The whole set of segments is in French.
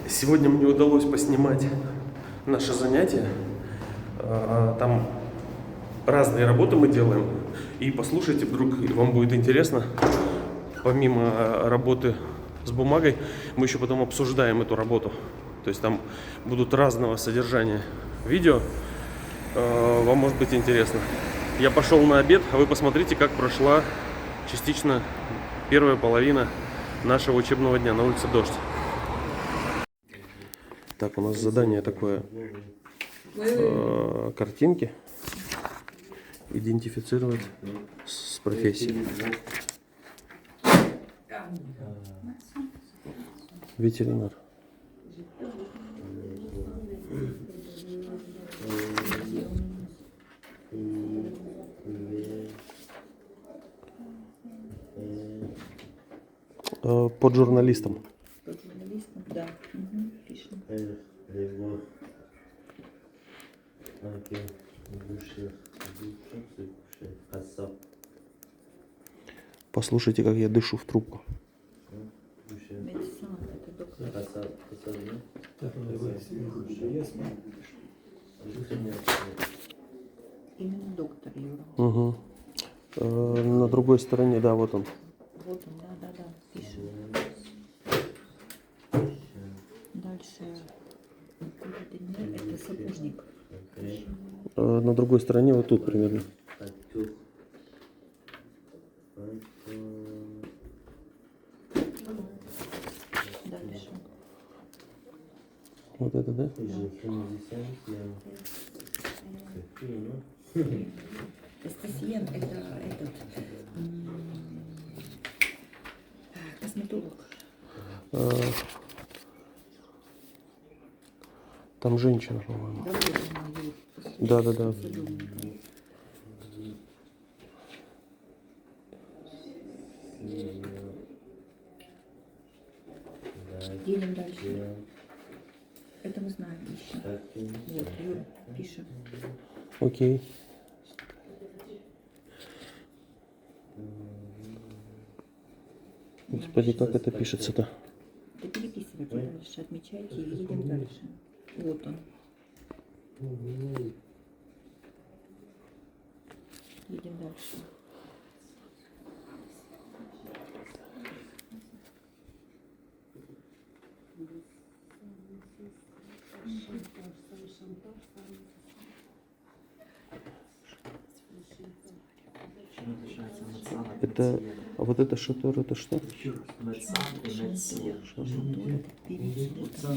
Сегодня мне удалось поснимать наше занятие. Там разные работы мы делаем. И послушайте, вдруг вам будет интересно. Помимо работы с бумагой, мы еще потом обсуждаем эту работу. То есть там будут разного содержания видео. Вам может быть интересно. Я пошел на обед, а вы посмотрите, как прошла частично первая половина нашего учебного дня. На улице дождь. Так, у нас задание такое. Картинки идентифицировать с профессией. Ветеринар. Под журналистом. Под журналистом, да. Пишем. Послушайте, как я дышу в трубку. Медицина, это доктор. Именно доктор Юра. Угу. На другой стороне, да, вот он. Вот он, да, пишем. Дальше. Это сапожник. На другой стороне, вот тут примерно. Дальше. Вот это, да? Эстетиен это этот косметолог. Там женщина, по-моему. Да. Да. Едем дальше. Это мы знаем еще. Вот, Юра, пишем. Окей. Господи, как это пишется-то? Да переписывайте дальше, отмечайте и едем дальше. Вот он. Едем дальше. Это, а вот это шатер, это что?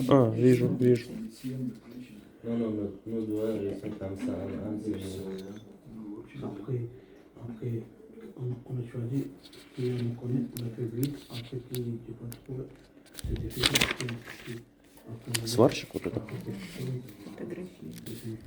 А, вижу. Сварщик вот это? Фотографии.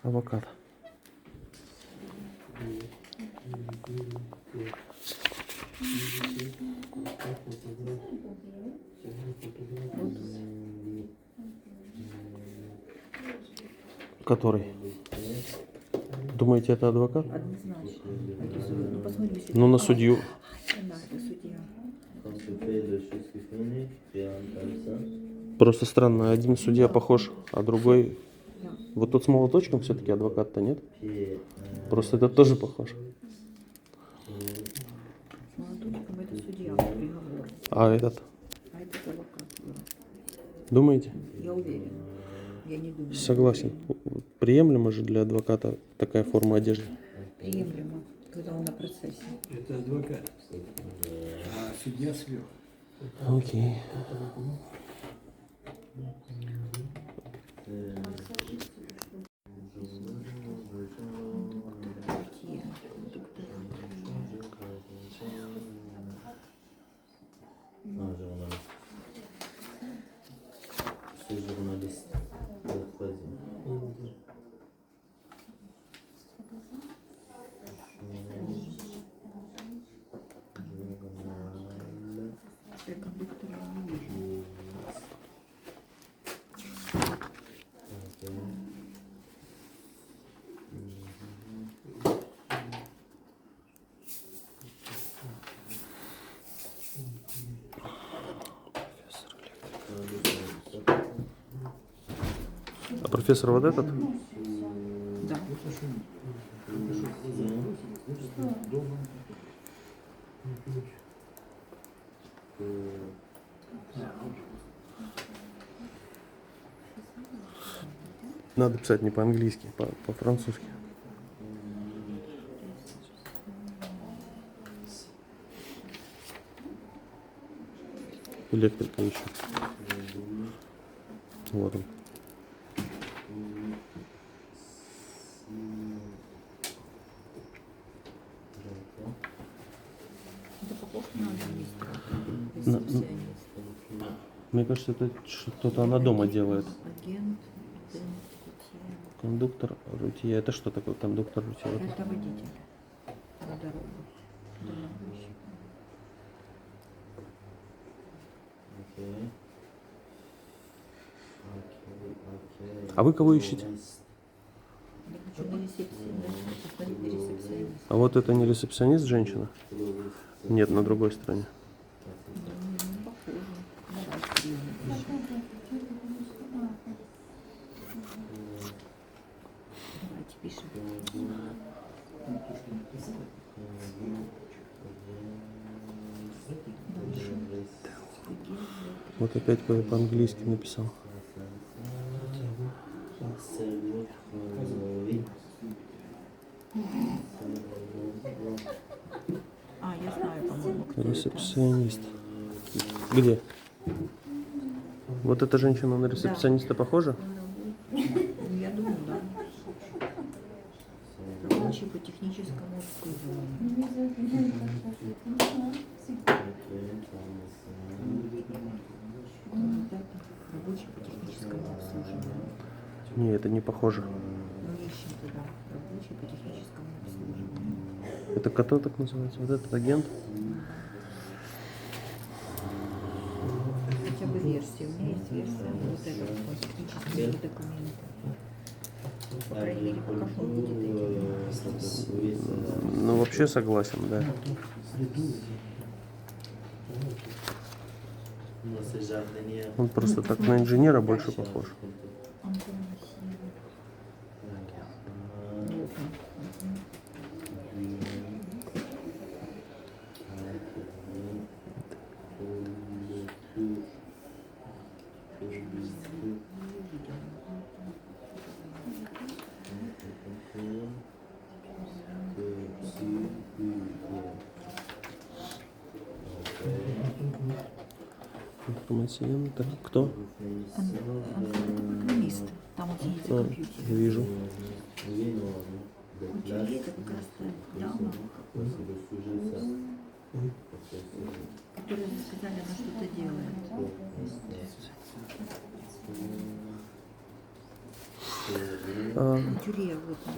Авокадо. Который? Думаете, это адвокат? Однозначно. Ну, посмотрим, если Ну, на судью. Да, это судья. Просто странно, один судья похож, а другой... Вот тот с молоточком все-таки адвокат-то нет? Просто этот тоже похож. С молоточком это судья, приговор. А этот? А это адвокат. Думаете? Я уверена. Я не думаю. Согласен. Приемлемо же для адвоката такая форма одежды? Приемлемо, когда он на процессе. Это адвокат, а судья сверху. Окей. Журналист. А профессор вот этот? Да. Надо писать не по-английски, по-французски. Электрика еще. Вот он. Это похоже на английский. На- Ресепционист. Мне кажется, это что-то она дома делает. Агент. Кондуктор рутье. Это что такое кондуктор рутье? Это водитель на дорогу. Дальнобойщик. А вы кого ищете? Я хочу на ресепции, да, посмотреть ресепционист. А вот это не ресепционист, женщина? Нет, на другой стороне. Ну, похоже. Давай, прием напишем. Давайте пишем. Вот опять по-английски написал. А, я знаю, по-моему, кто это. Ресепционист. Где? Вот эта женщина на ресепциониста похожа? Ну, я думаю, да. Рабочий по техническому обслуживанию. Рабочий по техническому обслуживанию. Не, это не похоже. Ну, ищем туда. Рабочий по техническому обслуживанию. Это кто так называется? Вот этот агент? Хотя бы версия. У меня есть версия. Вот это вот технические документы. По крайней мере, пока что он будет этим. Ну, вообще согласен, да. Он просто так на инженера больше похож. Информационный. Так, кто? Экономист. Там вот сидит за А, компьютером. вижу. Кутюрье это как раз та дама, которая сказали, она что-то делает. Кутюрье, вот он.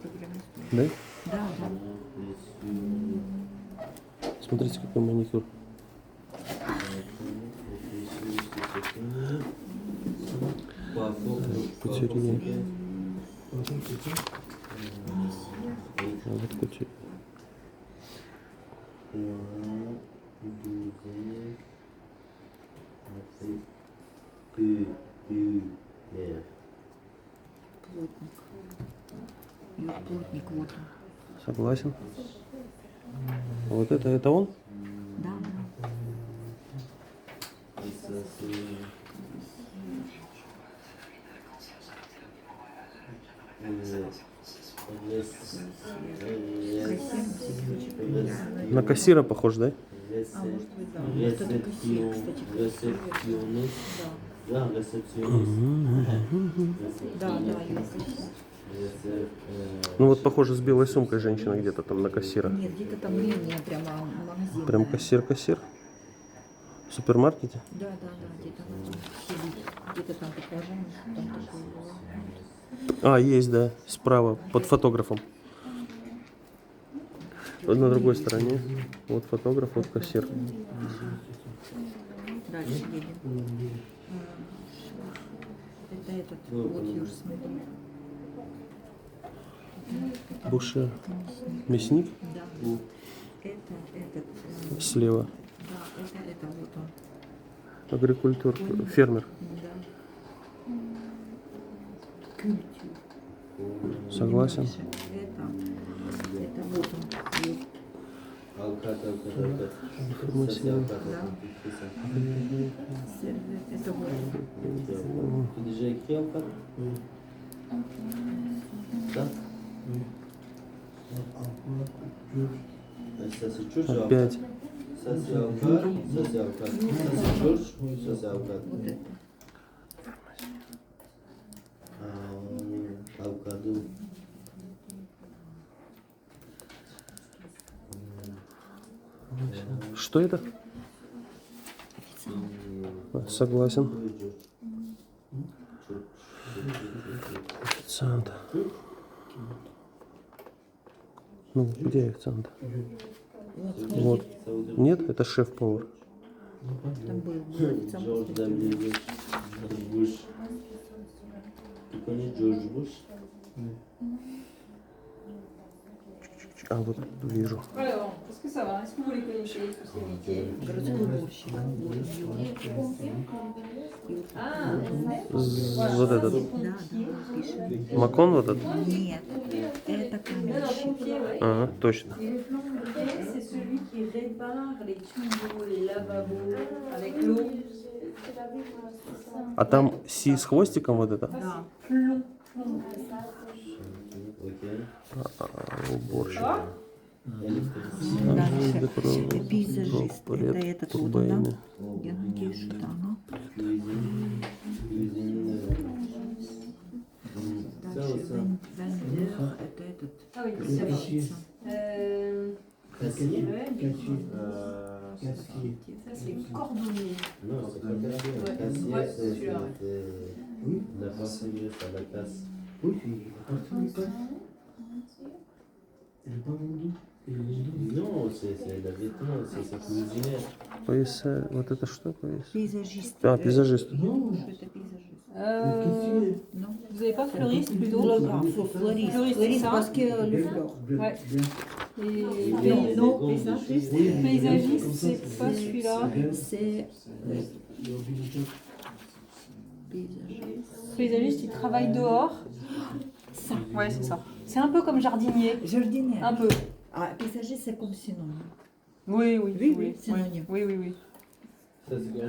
Программист. Да? Да, да. Смотрите, какой маникюр. Кутюрье. А вот кутюрье. Плотник. Юр Плотник, вот он. Согласен. Вот это он? Да, да. На кассира похож, да? А может быть, да. Вот это кассир, кстати, красивый. Да. Да, да, я кассир. Ну вот похоже с белой сумкой женщина где-то там на кассира. Нет, где-то там линия прямо магазин. Прям кассир-кассир. В супермаркете? Да, да, да, где-то она там сидит. Где-то там покажем, там такое было. А, есть, да. Справа, под фотографом. Вот на другой стороне. Вот фотограф, вот кассир. Дальше едем. Это этот, вот Юр, смотри. Буше. Мясник Да. Это этот. слева. Да, это вот он. Агрикультур. Фермер. Да. Согласен. Это вот он. есть. Avukat. Информация. Sosyal avukat. Это вот он. Tu déjà écrit avukat? Ça? Ça c'est George avukat. Опять. Ça c'est avukat. Ça c'est avukat. Ça c'est George. Ça c'est avukat. Вот это. Avukado. Что это? Согласен. Официант. Ну, где официант? Вот. Нет, это шеф-повар. Там был официант. George W. Bush. Tu connais George Bush? А вот вижу. Alors, est-ce que ça va? Est-ce que vous les connaissez, tous ces métiers? Городской уборщик. Ah, Вот этот. Да, пишет. Макон вот этот? Нет, это dans каменщик. pompier, ouais. Ага, точно. Et le plombier, c'est celui qui répare les tuyaux, les lavabos avec l'eau. А там Си с хвостиком вот это? Да. Plomb. Ok. Уборщик. Дальше. Пейзажист. Это этот вот он, да? Турбейны. Я надеюсь, что да, ну. Дальше вендор, это этот. Ah oui, c'est Продавщица. Cassier? Ça, c'est cordonnier. Non, c'est pas cassier. Ouais. Cassier, Ouais, c'est celui-là, la partie à la casse. Non, c'est la vêtement, c'est cuisinière. Пояса. Вот это что пояс? Пейзажист. А, пейзажист. Что это пейзажист? Non. Vous n'avez pas fleuriste plutôt? Флорист. Fleuriste, Флорист, c'est ça? parce que le fleur. Ouais. Et Non, paysagiste. paysagiste, c'est pas celui-là. C'est paysagiste. Paysagiste, il travaille dehors. Ça. Ouais, c'est ça. C'est un peu comme jardinier. Jardinier. Un peu. Ah, paysagiste, c'est comme synonyme. Oui, oui, Oui, oui. synonyme. Oui, oui, oui. Ça, c'est quoi?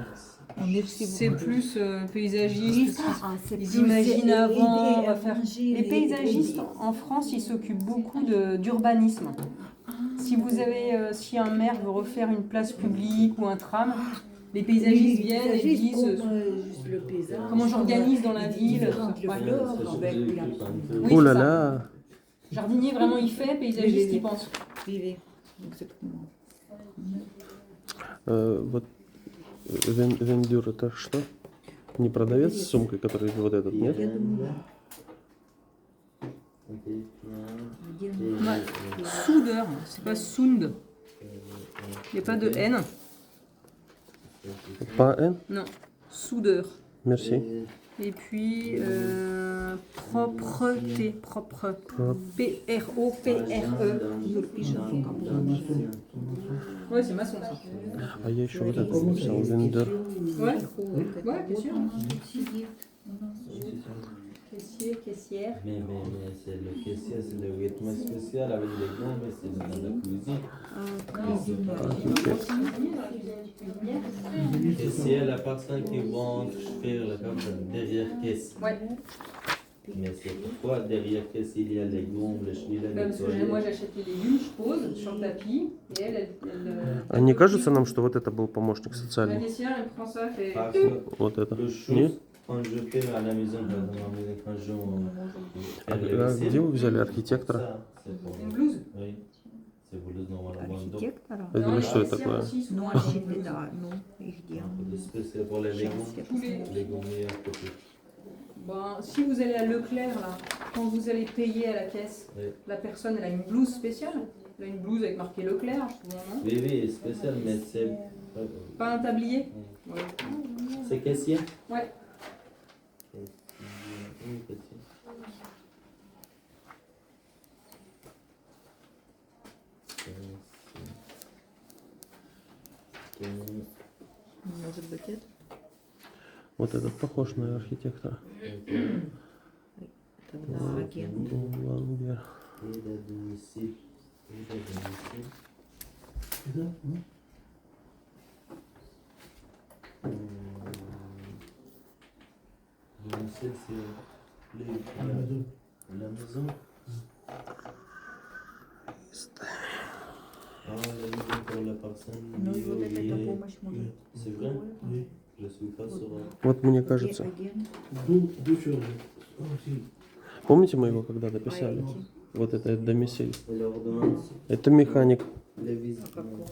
On est C'est plus paysagiste. Ah, c'est Ils plus imaginent aider avant, on à va faire. manger, Les paysagistes aider. en France, ils s'occupent beaucoup d'urbanisme. Si vous avez, si un maire veut refaire une place publique ou un tram, les paysagistes viennent et disent Juste le paysage. comment j'organise dans la ville. Différentes Ouais. fleurs Ça, avec je la sais, Oui, Oh c'est là ça. là. Jardinier vraiment il fait, paysagiste il pense. Vivi. Exactement. Вот вендюр это что? Не продавец с сумкой, который вот этот, нет? Я думаю, Ok. где Ouais. Soudeur, c'est pas sound. Il n'y a pas de N. Pas N? Non, soudeur. Merci. Et puis propreté, propre. P-R-O-P-R-E. Юр пишет, Ouais, c'est maçon ça. А я еще вот это написал. Вендор. Ouais, ouais, bien sûr. сидит. Caissier, caissière. Mais c'est le caissier, c'est le vêtement spécial avec les gants, mais c'est dans la cuisine. Caissier, la personne qui vend faire la personne derrière caisse. Ouais, Mais c'est pourquoi derrière caisse il y a les gants, les chenilles, bah, les parce que moi j'achète les légumes, je pose sur le tapis et elle А не кажется нам, что вот это был помощник la социальный? caissière elle prend ça, elle fait. Parce que Вот это. le Нет? chose, quand je fais à la maison, par exemple, à la maison, quand je А fais les vaisselles, где вы взяли архитектора? ça, c'est pour Une blouse. Oui, c'est pour le normalement. Donc, Архитектора? Это Non, что les это caissières такое? aussi, Ну, souvent. архитектор, да, ну, их дело. c'est pour les légumes, Tous les- les gommiers à côté. Ben, si vous allez à Leclerc, là, quand vous allez payer à la caisse, Oui. la personne elle a une blouse spéciale. Elle a une blouse avec marqué Leclerc, souvent, non? Oui, oui, spécial, mais c'est. Pas un tablier? Ouais. C'est caissier? Ouais. Oui, caissier. Может быть, это? Вот этот похож на архитектора. Тогда агент. Булангер. Aide à domicile. Aide à domicile. Domicile, c'est la maison. Ah, la maison pour la personne. Ну и вот эта liée. помощь может. C'est vrai? Je suis pas sûr. Вот мне Где кажется. агент? Помните, мы его когда-то А писали? эти? Вот это домисиль. Et l'ordonnance, Это механик. les visites. Какого?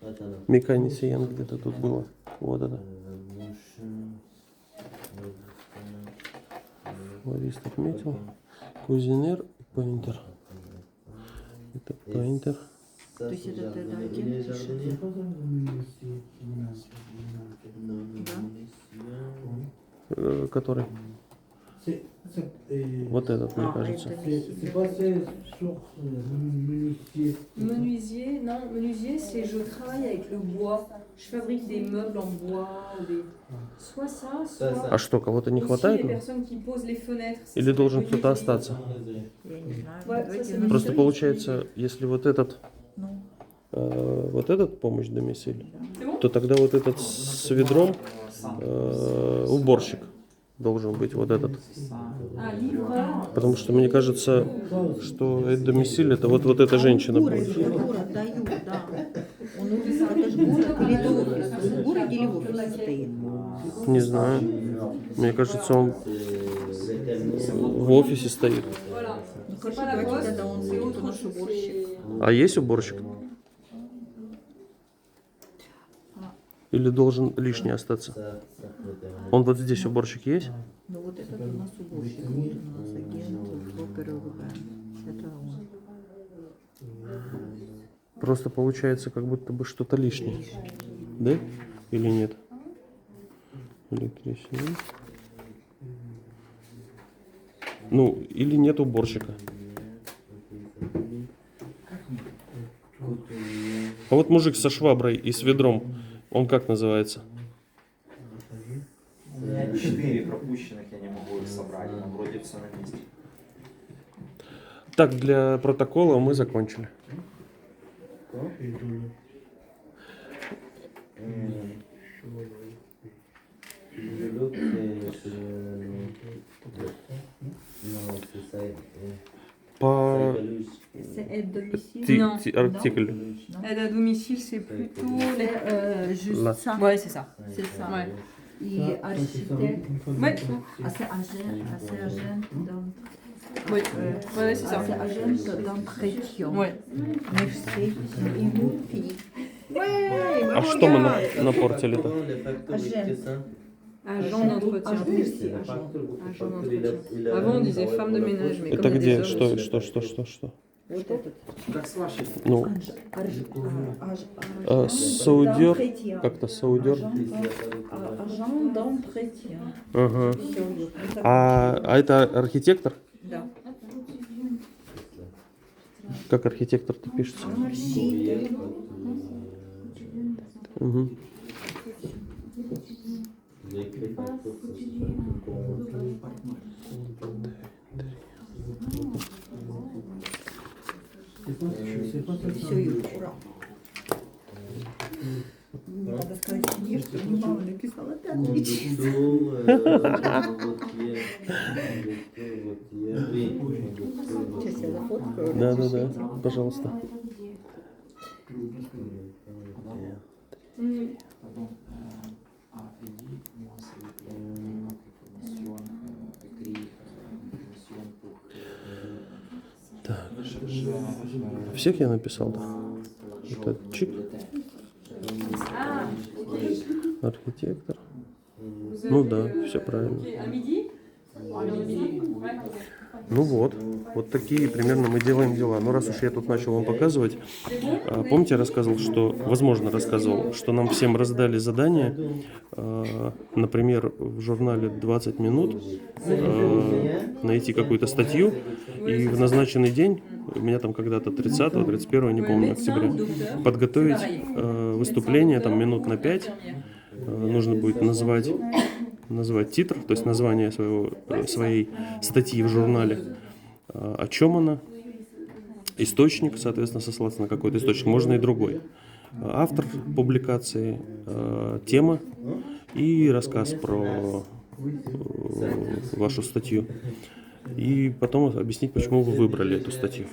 Attends. Механициян где-то тут было. Вот это. Motion. Лариса отметил. Кузинер и пейнтер. Это пейнтер. Ça, есть c'est это jardinier. тогда Il est агент? jardinier? Non, Да. Который? Вот этот, мне А, кажется. это C'est pas c'est sur menuisier. Menuisier, non, menuisier, c'est je travaille avec le bois. Je fabrique des meubles en bois, ou des... soit ça, soit... Ça, А что, кого-то не Aussi, хватает? les personnes qui posent les fenêtres. ça Или serait должен menuisier. кто-то остаться? Я не знаю. Ouais, Давайте ça, c'est на- Просто menuisier. получается, если вот этот, Ну, вот этот помощь домисиль, C'est bon? то тогда вот этот с ведром уборщик должен быть, вот этот. Ah, livreur. Потому что мне кажется, что это домисиль, это вот эта женщина город, будет. это город дают, да. Он увидел, это же город или это офис? Он в городе или в офисе стоит? Не знаю. Мне кажется, он в офисе стоит. Voilà. Ну C'est хорошо, pas la давайте poste, тогда он c'est будет у autre нас chose. уборщик. c'est- А есть уборщик? Или должен лишний остаться? Ça, ça peut être. Он вот здесь уборщик есть? Ну вот этот у нас уборщик, вот у нас агент, брокер ОВБ. Это он. Просто получается, как будто бы что-то лишнее. Да? Или нет? Электричество. Ну, или нет уборщика. А вот мужик со шваброй и с ведром, он как называется? У меня 4 пропущенных, я не могу их собрать, но вроде все на месте. Так, для протокола мы закончили. L'autre, c'est non, c'est ça. По C'est aide domicile. Non. артикль. Aide à domicile, c'est plutôt les... Juste Là. ça. Ouais, c'est ça. C'est ça. Ouais. Et architecte. Ouais, C'est agent d'entretien. oui, ouais, c'est ça. C'est agent d'entretien. Ouais. Merci. Et vous, Philippe. Ouais, А что мы напортили-то? Les facteurs de ça. Agent d'entretien. Ah, oui, c'est agent. Agent d'entretien. Avant, on disait femme de ménage, mais Это comme il y a где? des hommes Что, aussi. что? Вот этот. Как с вашей? Ну, саудер, как-то саудер. Agent d'entretien. Ага. Всё, вот так. А это архитектор? Да. Как архитектор-то пишется? Архитектор. Угу. J'ai écrit facteur, ça c'est pas C'est pas ça. Все, Юра, ура. Надо сказать себе, что не мама написала отлично. Сейчас я зафоткаю. Да, пожалуйста. Потом API, moi c'est commission écrit commission pour Так. recherche Всех я написал, да? Это чик, архитектор. Ну да, все правильно. À midi? Ну вот такие примерно мы делаем дела. Но раз уж я тут начал вам показывать, помните, я рассказывал, что, возможно, рассказывал, что нам всем раздали задание, например, в журнале 20 минут найти какую-то статью, и в назначенный день, у меня там когда-то 30-го, 31-го, не помню, октября, подготовить выступление там минут на 5. Нужно будет назвать назвать титр, то есть название своей статьи в журнале, о чем она, источник, соответственно, сослаться на какой-то источник, можно и другой. Автор публикации, тема и рассказ про вашу статью. И потом объяснить, почему вы выбрали эту статью.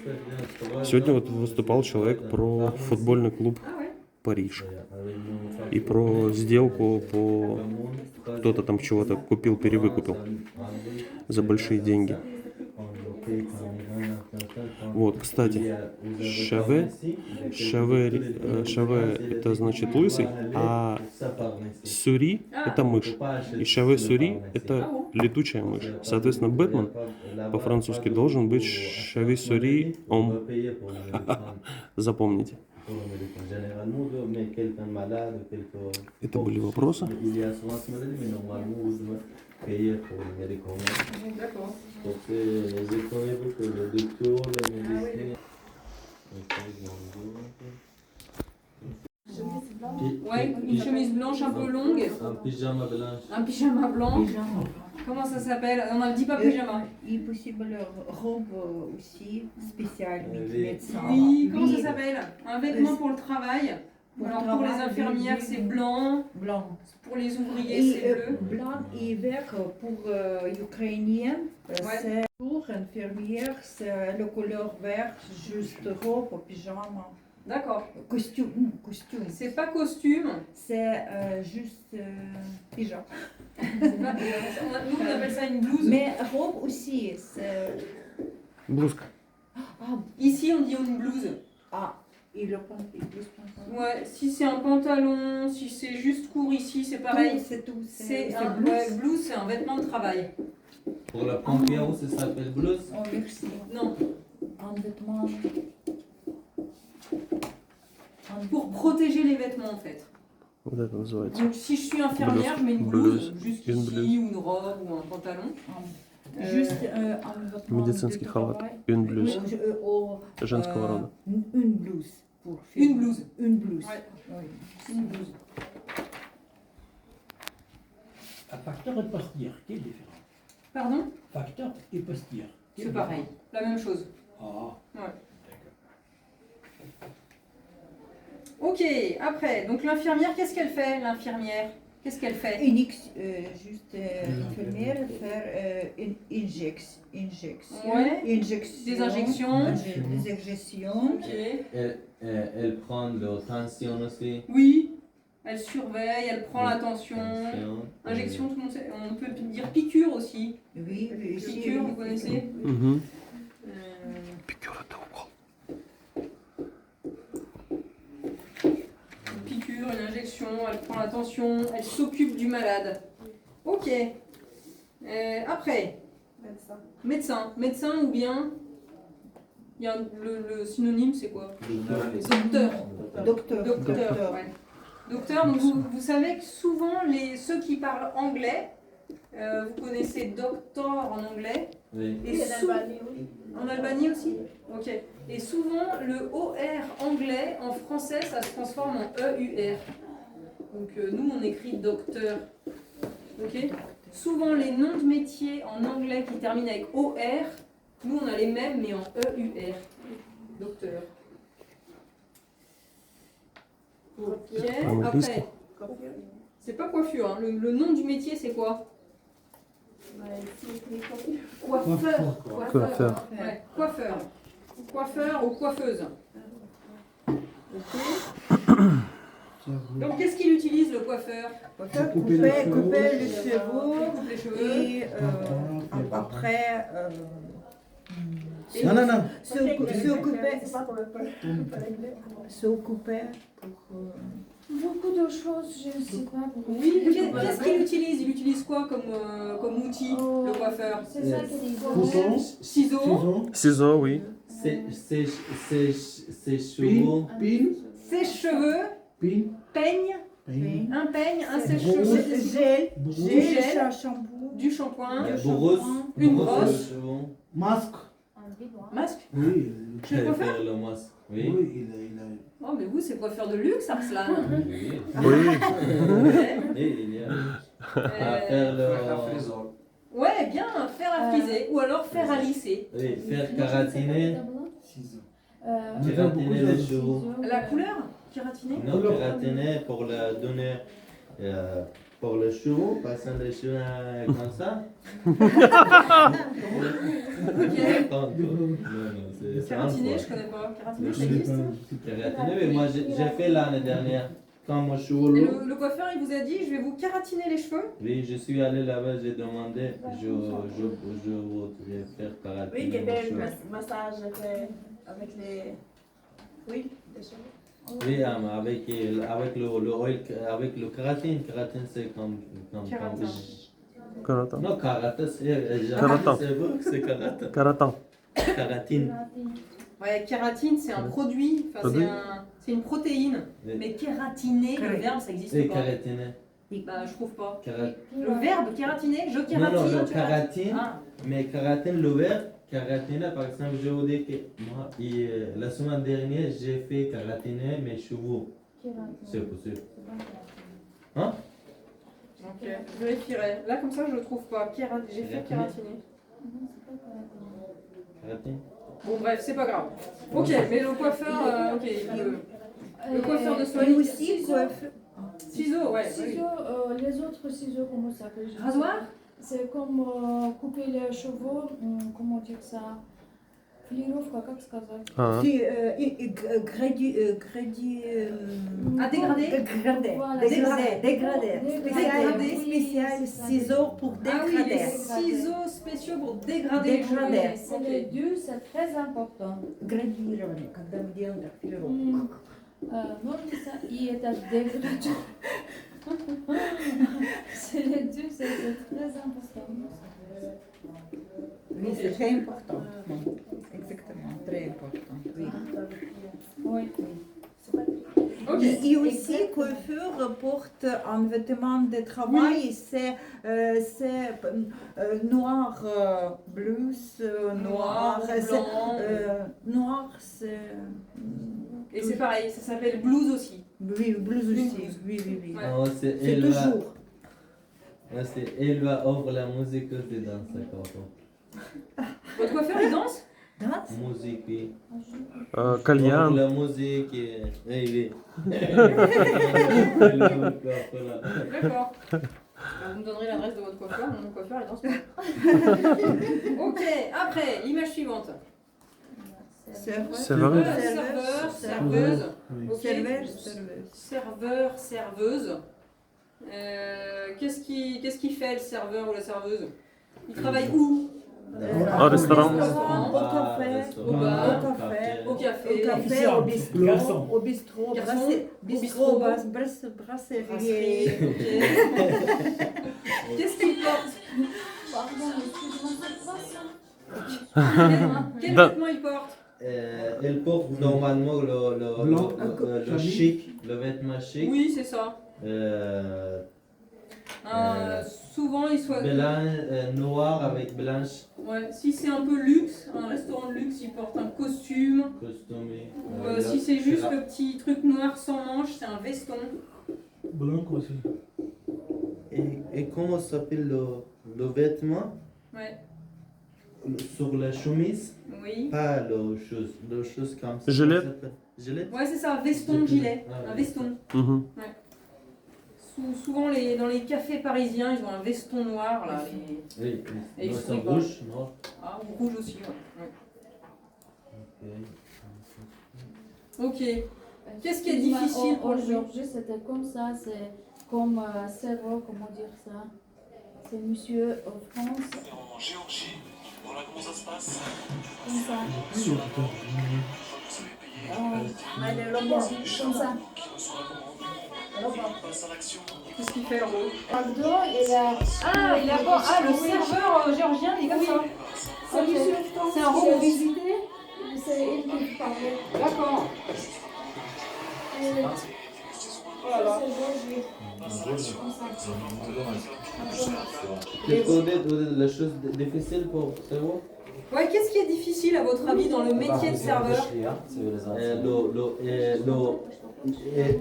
Сегодня вот выступал человек про футбольный клуб Париж и про сделку по... Кто-то там чего-то купил, перевыкупил за большие деньги. Вот, кстати, Шаве это значит лысый, а Сюри это мышь. И Шаве Сюри это летучая мышь. Соответственно, Бэтмен по-французски должен быть Шаве Сюри Ом. Запомните. Это были вопросы. Ouais, une chemise blanche un peu longue, Un pyjama blanc. un pyjama blanc. Comment ça s'appelle? On ne dit pas pyjama. И possible robe aussi spéciale, médecin. Oui, comment ça s'appelle? Un vêtement pour le travail. Pour Alors le pour les travail, infirmières oui. c'est blanc, Blanc. pour les ouvriers Et c'est bleu. blanc et vert pour ukrainiens, Ouais. c'est pour infirmière, c'est le couleur vert, juste robe, pyjama, D'accord. costume. C'est pas costume. C'est juste pyjama. C'est pas- Nous on appelle ça une blouse. Mais robe aussi, c'est Блузка. Ici on dit une blouse. et le pantalon. Ouais, si c'est un pantalon, si c'est juste court ici, c'est pareil. C'est tout. C'est un blouse, c'est un vêtement de travail. Pour la pompière, ça s'appelle blouse. Oh, merci. Non, Un vêtement. pour protéger les vêtements en fait. Вот это называется. Donc si je suis infirmière, je mets une Blouse. blouse, juste Une ici, blouse. ou une robe, ou un pantalon. Juste un vêtement. Méдицинский de халат. travail. Une blouse. Euh, Женского рода. Une blouse. Pour faire- Une blouse. Une blouse. Ouais. Oui. Une blouse. Un facteur et postière, quelle différence? Pardon? Facteur et postière. C'est pareil, la même chose. Ah, Ok, après, donc l'infirmière, qu'est-ce qu'elle fait, l'infirmière? Qu'est-ce qu'elle fait? Juste infirmière faire une injection. Ouais. Injection. Des injections. Des injections. Ok. Elle prend la tension aussi. Oui, elle surveille, elle prend la tension. Tension. Injection, tout le monde sait. On peut dire piqûre aussi. Oui, oui. Piqûre, vous connaissez? Угу. Piqûre, une injection, elle prend la tension, elle s'occupe du malade. Ok. Après, médecin. Médecin ou bien, il y a le synonyme, c'est quoi? Docteur. Docteur. Ouais. Docteur, donc vous savez que souvent, ceux qui parlent anglais, vous connaissez doctor en anglais. Oui. Et en Albanie aussi? Ok. Et souvent, le OR anglais, en français, ça se transforme en EUR. Donc nous, on écrit docteur. Ok. Souvent, les noms de métiers en anglais qui terminent avec OR, nous, on a les mêmes, mais en EUR. Docteur. Ok. Après, c'est pas coiffure. Hein. Le nom du métier, c'est quoi? Coiffeur. Coiffeur. Ouais, coiffeur. Coiffeur ou coiffeuse. Ok. Donc qu'est-ce qu'il utilise le coiffeur? Couper les cheveux. Il coupe les cheveux. Et après, non, non, non. s'occuper pour... Beaucoup de choses, je ne sais pas pourquoi. Oui, qu'est-ce qu'il utilise? Il utilise quoi comme outil, le coiffeur? C'est ça qu'il dit. Couteau, Ciseaux, Ciseaux, oui. Ses chevaux. pile, sèche-cheveux, pile, peigne, pile, un peigne, un sèche-cheveux, des ciseaux, Gel, shampoo, du shampoing, Brosse. Une Brosse brosse. de chevaux. masque. masque. Oui, Chez le coiffeur? Faire le masque. oui, Oui. il a. Oh mais vous c'est coiffeur de luxe Arslan. Oui. Oui. Ok. Et il y a. faire Faire le... friseur. Ouais, bien, fer à friser ou alors fer à lisser. Oui, faire caratiner. Ciseaux. Kératiner les cheveux. La couleur kératinée. Non, kératiner pour le donner pour les cheveux, passant les cheveux comme ça. Ok. Non, c'est Kératiner, je connais pas. Kératiner, ça Je existe. Kératiner, mais moi j'ai fait l'année dernière. Quand mon cheveu Et long. le coiffeur, il vous a dit, je vais vous kératiner les cheveux. Oui, je suis allé là-bas, j'ai demandé, je voudrais faire kératiner Oui, qu'il y mes avait cheveux. le massage avec les. Oui, les cheveux. Oui, avec le oil, avec le kératine. Kératine, c'est comme Kératin. Karatin. Non, karatin, Karatin. c'est bon, c'est karatin. Karatin. Kératine. Ouais, kératine, c'est un produit, enfin, Produit. c'est une protéine. Oui. Mais kératiner, le verbe, ça existe Oui, pas. kératiner. Bah, je trouve pas. Kératine. Le verbe kératiner, je Non, kératine. non, le tu kératine, Ah, mais kératine, le verbe, kératiner, par exemple, je vous dis que moi, la semaine dernière, j'ai fait kératiner mes cheveux. C'est possible. Hein? ok, je vérifierai. Là, comme ça, je le trouve pas. J'ai fait kératiner. Kératine. Bon, bref, c'est pas grave. Ok, mais le coiffeur, ok, le coiffeur de soins. Et aussi, coiffeur. Ciseaux, ouais. oui. Ciseaux, les autres ciseaux, comment ça s'appelle? Je sais Rasoir. pas. C'est comme couper les cheveux, comment dire ça? Флирировка, как сказать? А, À dégrader. Voilà, Dégradé. Dégradé. Spécial ciseaux pour Ah oui, les dégrader. ciseaux spéciaux pour dégrader les cheveux. Dégrader. C'est les deux, c'est très important. Градирование, когда мы делаем так флирировку. Ножницы и это деградация. C'est les deux, c'est très important. Oui, c'est très important. Exactement, très important. Oui. Oui. Ok. Et aussi, coiffeur porte un vêtement de travail, c'est noir, blouse, noir, blanc. noir, c'est. Et c'est pareil, ça s'appelle blouse aussi. Oui, blouse aussi. Oui, oui, oui. Ouais. Non, c'est C'est Elva. toujours. Ouais, c'est Elva offre la musique aussi dans sa carton. Votre coiffeur, il danse? Danse? Musique, oui. Offre кальян. la musique et... Eh oui. D'accord. Bah, vous me donnerez l'adresse de votre coiffeur, mon coiffeur, il danse pas. Ok, après, l'image suivante. Serveur. Serveuse. Serveur, serveuse. Ok. Serveur, serveuse. Serveur, serveuse. Qu'est-ce qui fait le serveur ou la serveuse? Il travaille où? Au restaurant. Au café, Au bar, au café, au café, au bistrot, Garçon. au bistrot, Garçon, bistrot, bistrot. brasserie. brasserie. Ok. Qu'est-ce qu'il porte? Pardon, excuse-moi, c'est quoi ça? Quel Da- vêtement il porte? Elle porte normalement le chic, le vêtement chic. Oui, c'est ça. Souvent, il soit. Blanc, noir avec blanche, Ouais, si c'est un peu luxe, un restaurant de luxe, il porte un costume. costumé. Ou si c'est juste le petit truc noir sans manche, c'est un veston. Blanc aussi. Et comment s'appelle le vêtement Ouais, sur la chemise? oui. Pas le chose comme ça. Gilet. Comment ça s'appelle? Gilet? Ouais, c'est ça, veston gilet. Ah, Un oui. veston. Mhm. Souvent, dans les cafés parisiens, ils ont un veston noir, là. Oui, Et ils non, sont c'est pas. rouge, non? Ah, ou rouge aussi, ouais. Ok. Qu'est-ce qui est Excuse-moi, difficile pour au le Georgie, c'était comme ça, c'est comme serveur, comment dire ça? C'est monsieur en France, En Géorgie, voilà comment ça se passe. comme ça. Sur la porte, vous avez payé Comme ça. qui reçoit la commande. Il passe à l'action. Qu'est-ce qu'il fait, Robot? Pardon, et là. Ah, il a pas. Ah, le serveur géorgien, il est comme ça. C'est Ok. monsieur France. C'est un robot. J'ai visité, c'est elle qui parlait. D'accord. Voilà. C'est Georgie. Passe à l'action. Tu connais la chose difficile pour savoir? Ouais, qu'est-ce qui est difficile à votre avis dans le métier de serveur?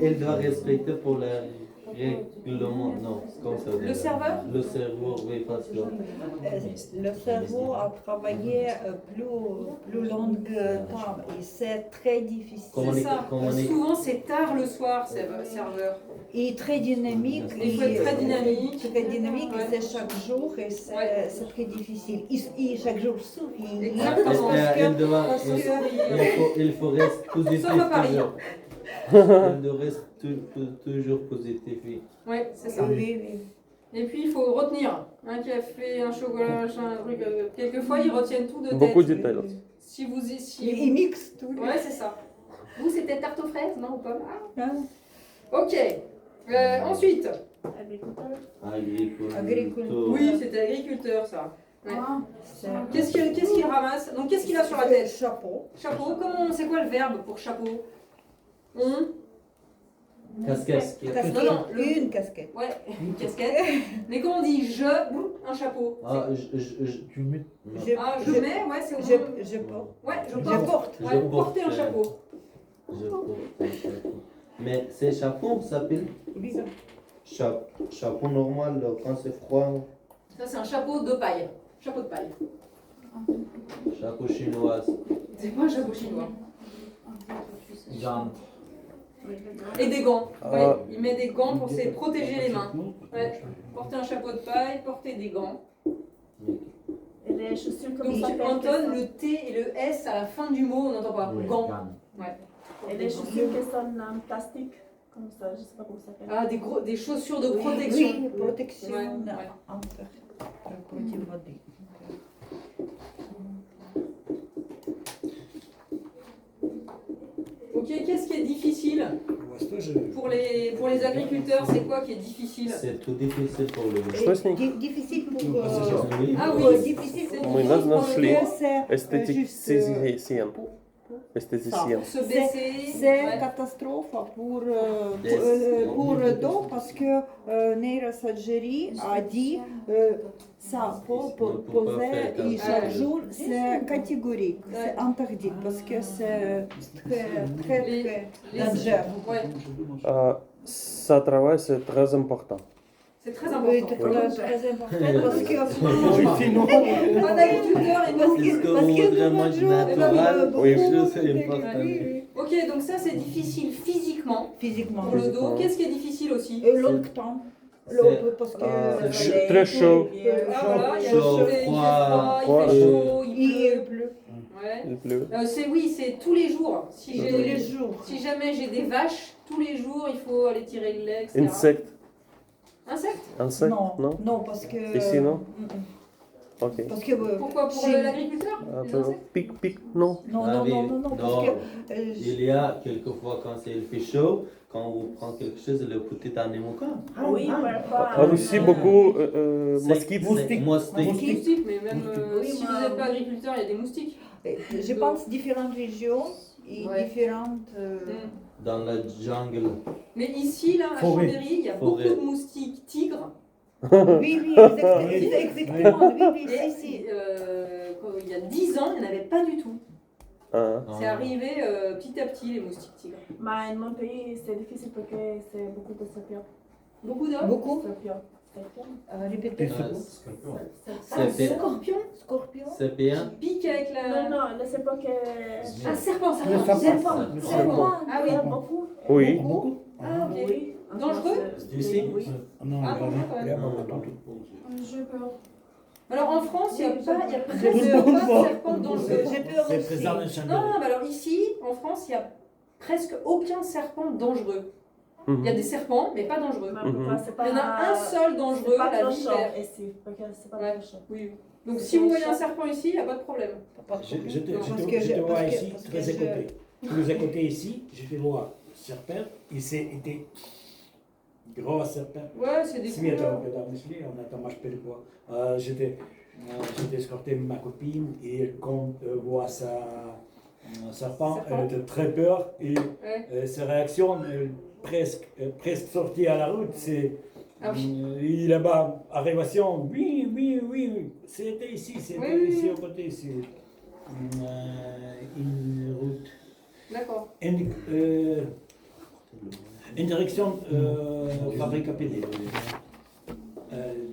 Elle doit respecter pour Règlement, non, comment ça Le serveur? Le serveur, oui, parce que. Le cerveau a travaillé plus longtemps et c'est très difficile. C'est ça. Souvent, c'est tard le soir, serveur. Et très dynamique. Il faut être très dynamique. Très dynamique, Ouais. et c'est chaque jour et c'est Ouais. c'est très difficile. Et chaque jour sourit. Exactement. Il faut rester positif Sauf à Paris. toujours. Il doit rester toujours positif, oui. Oui, c'est ça. Oui, oui. Et puis, il faut retenir un café, un chocolat, machin, un truc. Quelquefois, ils retiennent tout de tête. Beaucoup de détails. Si vous... Si Il mixe tout. Ouais, c'est ça. Vous, c'était tarte aux fraises, non, ou pas? Ah. Ok. Ensuite. Agriculteur. Oui, c'était agriculteur, ça. Ouais. Ah, Qu'est-ce qu'il ramasse? Donc, qu'est-ce qu'il a sur la tête? Chapeau. Chapeau. C'est quoi le verbe pour chapeau? On. Casquette. Casquette. Non, Une casquette. Ouais, une casquette. Mais quand on dit un chapeau. Ah, Tu mets Je mets, ouais, c'est au Je porte. Ouais, je Je porte. porte. Ouais, Je porter un porte. chapeau. Je porte un chapeau. Mais ces chapeaux s'appellent Oui. chapeau normal quand c'est froid, Ça, c'est un chapeau de paille. Chapeau de paille. chapeau chinoise. C'est quoi un chapeau chinois? Gant. Et des gants. Ah. Ouais, il met des gants pour se protéger les mains. Ouais. Porter un chapeau de paille, porter des gants. Et les chaussures Donc, si tu entonnes le T et le S à la fin du mot, on n'entend pas. Gants. Ouais. Et les chaussures qui sont en plastique, comme ça, je sais pas comment ça s'appelle. Ah, des chaussures de protection. Oui, protection Ouais, ouais. anti-modée. Ok, qu'est-ce qui est difficile pour les agriculteurs? C'est quoi qui est difficile? C'est tout difficile pour le Что с ней? Difficile pour... Oui. Ah oui, difficile pour... Мы нашли c'est эстетицien. Esthéticien. Pour se baisser. C'est Ouais. catastrophe pour Yes. dos parce que neurosurgery a dit ça pour poser et chaque jour c'est catégorique, c'est interdit parce que c'est très dangereux. Ouais, Ça travail, c'est très important. c'est très Oui, important. très important parce que Pas d'agriculteur et nous. Est-ce qu'on voudrait manger naturel? Oui, c'est important. Ok, donc ça c'est difficile physiquement physiquement. pour le dos. Qu'est-ce qui est difficile aussi? Longtemps. Parce que Très chaud. Ah voilà, il y a chaud, il fait froid, froid, il fait chaud, il il pleut. pleut Ouais. Il pleut. C'est tous les jours. tous les jours. Si jamais j'ai des vaches, tous les jours il faut aller tirer le lait, etc. Insecte. Insectes? Insecte? Non, non, parce que... Ici, non? Mm-mm. Ok. Parce que... Pourquoi? Pour chez- l'agriculteur? Les Attends. insectes? Pic, non? Non, Ah non, oui, non, non, non, parce non. que... Il y a quelquefois quand il fait chaud, quand vous prenez quelque chose, le petit animal comme. Ah oui, parfois... En Russie, beaucoup mosquites. Moustique. Moustiques, mais même Oui, si moi- vous n'êtes pas agriculteur, il y a des moustiques. Je pense différentes régions et Ouais. différentes... Dans la jungle. Mais ici, là, à Forêt. Chambéry, il y a Forêt. beaucoup de moustiques tigres. Oui, oui, exactement, oui, oui, Et si, si. il y a 10 ans, il n'y en avait pas du tout. Ah. C'est arrivé petit à petit, les moustiques tigres. Mais mon pays, c'est difficile parce que c'est beaucoup de serpents. Beaucoup d'hommes? Beaucoup. Serpents. Répétez. Scorpion? Scorpion. C'est bien. Pique avec la... Non, non, le serpent que... Un serpent, Le serpent. serpent. Serpent. Ah oui. Beaucoup. Oui. Beaucoup. Ah, ok. Oui. Dangereux? Ici? Oui. Non, Ah, pas bon, du- quand même. vraiment pas du tout. J'ai peur. Alors en France, il n'y a presque Tout le pas monde de voit. serpent dangereux. J'ai peur C'est aussi. présent dans le Non, champ. mais alors ici, en France, il n'y a presque aucun serpent dangereux. Il y a Mhm. des serpents, mais pas dangereux. Mais pourquoi c'est pas... Il y en a un seul dangereux, C'est pas la méchant vipère. ici. Parce que c'est pas Ouais. méchant. Oui. Donc si vous voyez un serpent ici, il n'y a pas de problème. Je te Parce que je te vois parce que- ici, parce que très je- à côté. Plus à côté ici, je te vois serpent. Il s'est été gros serpent. Ouais, c'est des Si, couleurs. attends, on attend, moi je peux le voir. J'étais escorté ma copine et quand elle voit sa serpent, elle était très peur et Ouais. sa réaction presque sortie à la route, c'est Ah oui. il là-bas, arrivation, oui, oui, oui, oui, c'était ici, c'était Oui, oui, ici oui. au côté, c'est une route. D'accord. Une direction fabrique à PD.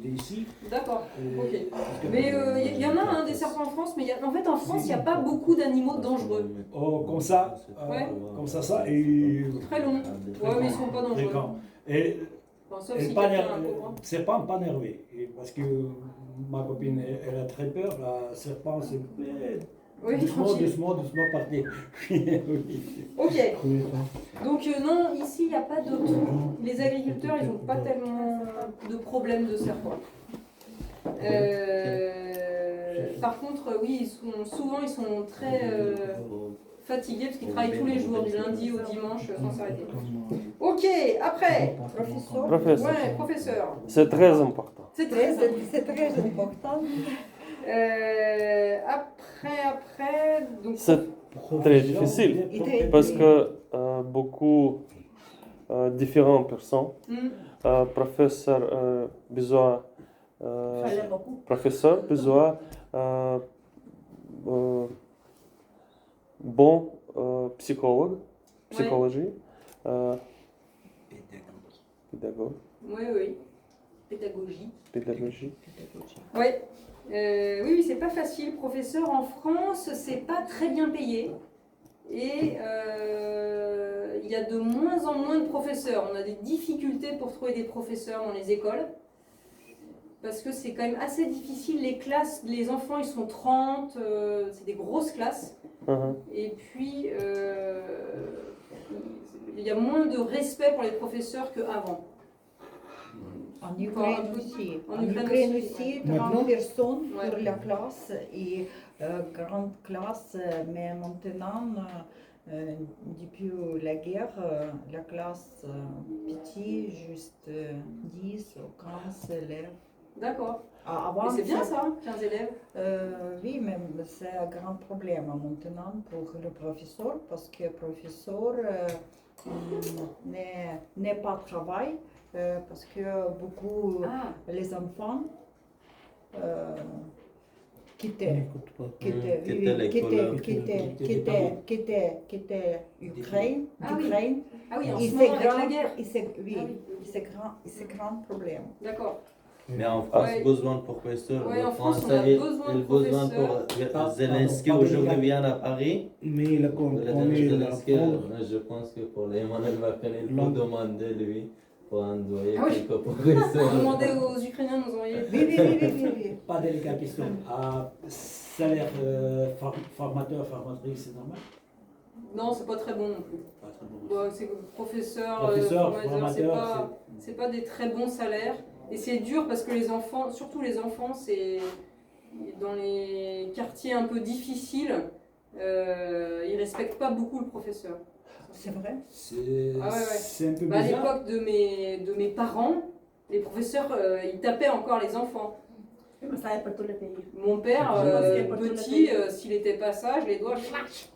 D'ici. D'accord, ok. parce que- Mais il y en a des serpents en France, mais en fait en France, il n'y a pas beaucoup d'animaux dangereux. Oh, comme ça, Ouais. comme ça, et Très longs. Ouais, mais ils sont pas très dangereux. grand. Et Enfin, sauf elle si pas quelqu'un a ner- un cobra. c'est pas nerveux. Et parce que ma copine, elle a très peur, la serpent, c'est Oui, doucement, tranquille. doucement, partir. Oui. Ok. Donc non, ici, il n'y a pas de... Les agriculteurs, ils n'ont pas tellement de problèmes de serpents. Par contre, oui, souvent, ils sont très fatigués parce qu'ils travaillent tous les jours, du lundi au dimanche, sans s'arrêter. Ok, après. Professeur, Professeur. Ouais, professeur. C'est très important. C'est très... c'est très important. Après, donc... C'est très difficile parce que beaucoup différentes personnes, professeur besoin bon psychologie, pédagogue, Oui. Pédagogie. pédagogie. Ouais. Oui, c'est pas facile. Professeur en France, c'est pas très bien payé. Et il y a de moins en moins de professeurs. On a des difficultés pour trouver des professeurs dans les écoles. Parce que c'est quand même assez difficile. Les classes, les enfants, ils sont 30. C'est des grosses classes. Et puis, il y a moins de respect pour les professeurs qu'avant. En Ukraine aussi. En Ukraine aussi, ouais. 30 personnes Ouais. pour la classe et grande classe, mais maintenant, depuis la guerre, la classe petite, juste 10 ou 15 élèves. D'accord. Avant, Mais c'est bien ça, 15 élèves. Oui, mais c'est un grand problème maintenant pour le professeur parce que le professeur n'est pas travail parce que beaucoup les enfants quittaient Ukraine. Ah oui. Ah oui, en Et ce c'est moment avec la grand, guerre. c'est grand problème. D'accord. Mais en France, Ouais. besoin de professeurs. Ouais, Le en France, on a Français, besoin de il besoin professeurs. pour Zelensky aujourd'hui vient à Paris. Mais le compromis, Zelensky, je pense que pour Emmanuel Macron, il faut demander lui pour envoyer Ah oui. quelques professeurs. Demander aux Ukrainiens de nous envoyer. Oui. Pas délicat question. Salaire formateur, formatrice, c'est normal? Non, c'est pas très bon non plus. Pas très bon. Bon, c'est professeur, Professeur, formateur, c'est formateur, pas des très bons salaires. Et c'est dur parce que les enfants, surtout les enfants, c'est dans les quartiers un peu difficiles, ils respectent pas beaucoup le professeur. C'est vrai? C'est Ah ouais. c'est un peu Bah, à bizarre. l'époque de mes parents, les professeurs, ils tapaient encore les enfants. Mais ça est pour tous les pays. Mon père, Je pense qu'il y a pas tout le petit, pays. s'il était pas sage, les doigts, flash.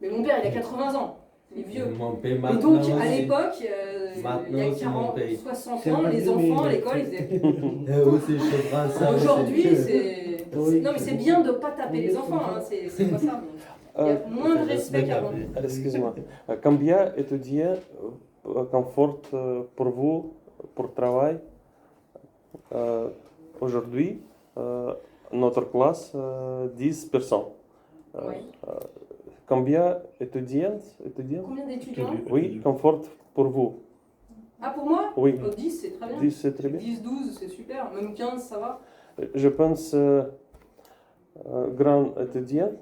Mais mon père, il a 80 ans, il est vieux. Mon pays Et maintenant donc, à aussi. l'époque, il y Maintenant a aussi, mon 40, pays. 60 ans, les enfants à l'école, ils faisaient... Et aussi, je prends ça. Aujourd'hui, non, mais c'est bien de ne pas taper les enfants, hein, c'est pas ça. Mais il y a moins de respect qu'avant. Excuse-moi. Combien étudiants confortent pour vous, pour travail aujourd'hui? Notre classe, 10 personnes. Ouais. Combien étudiants? Combien d'étudiants? Oui, confortent pour vous. Ah, pour moi? Oui. 10, c'est très bien. 10, c'est très bien. 10, 12, c'est super. Même 15, ça va. Je pense grand étudiant,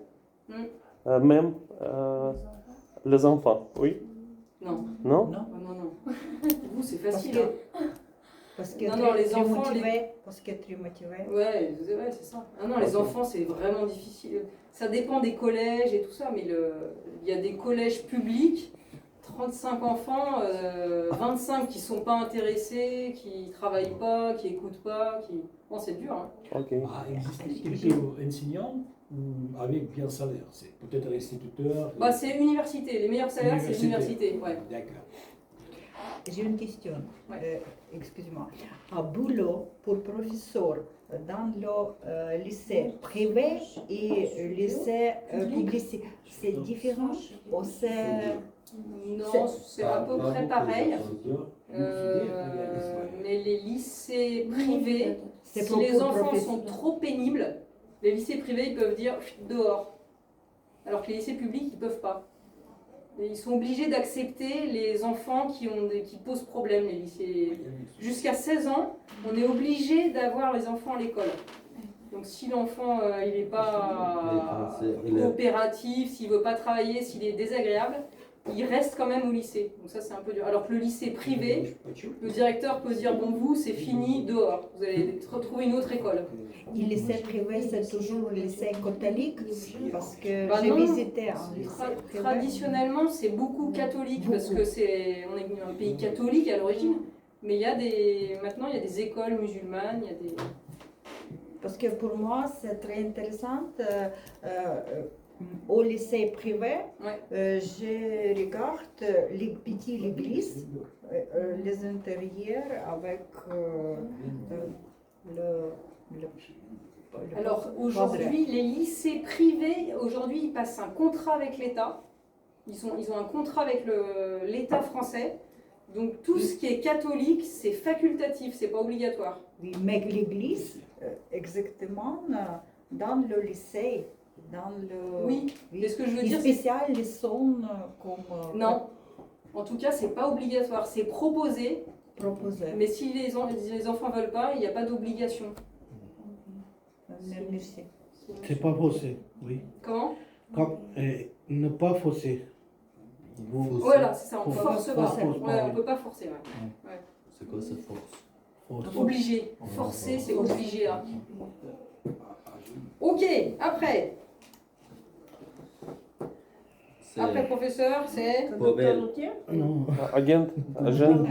même les enfants, oui? Non. Non? Non. Non. Vous, c'est facile. Parce que Non, les enfants, parce que très motivé. Ouais, c'est ça. Ah non, les enfants, c'est vraiment difficile. Ça dépend des collèges et tout ça, mais il y a des collèges publics, 35 enfants, 25 qui sont pas intéressés, qui travaillent pas, qui écoutent pas, Bon, c'est dur, hein. Ok. Existe-t-il quelques enseignants avec bien salaire? C'est peut-être instituteur? Bah, c'est université. Les meilleurs salaires, c'est l'université. Ouais. D'accord. J'ai une question. Ouais. Excuse-moi. Un boulot pour professeur dans le lycée privé et lycée public, c'est différent ou c'est Non, c'est à peu près pareil. Mais les lycées privés, C'est si les beaucoup enfants sont professionnel. trop pénibles, les lycées privés ils peuvent dire dehors. Alors que les lycées publics ils peuvent pas. Et ils sont obligés d'accepter les enfants qui posent problème, les lycées. Jusqu'à 16 ans, on est obligé d'avoir les enfants à l'école. Donc si l'enfant il n'est pas coopératif, s'il ne veut pas travailler, s'il est désagréable, il reste quand même au lycée. Donc ça c'est un peu dur. Alors que le lycée privé, le directeur peut dire bon vous c'est fini dehors, vous allez retrouver une autre école. Et le lycée privé, c'est toujours le lycée catholique parce que Bah j'ai non. visité un lycée privé. Traditionnellement c'est beaucoup catholique parce que on est un pays catholique à l'origine, mais maintenant il y a des écoles musulmanes, il y a des... Parce que pour moi, c'est très intéressant. Au lycée privé, je regarde les petites églises, les intérieurs avec le Alors aujourd'hui, les lycées privés, aujourd'hui, ils passent un contrat avec l'État. Ils ont un contrat avec l'État français. Donc tout ce qui est catholique, c'est facultatif, c'est pas obligatoire. Oui, mais l'église, exactement, dans le lycée, dans le... Oui, mais ce que je veux dire, spécial, ils sont comme... non, en tout cas, c'est pas obligatoire, c'est proposé. Proposé. Mais si les enfants veulent pas, il n'y a pas d'obligation. Merci. C'est pas faussé, oui. Comment? Ne pas fausser. Voilà, c'est ça, on ne Faut force pas pas. forcer, Ouais, on oui. peut pas forcer. Ouais. C'est quoi cette force? Fausse. Obligé. Forcer, c'est obligé. Hein. Ok, après. Après, professeur, c'est... Poubelle. Non. Agent, agent,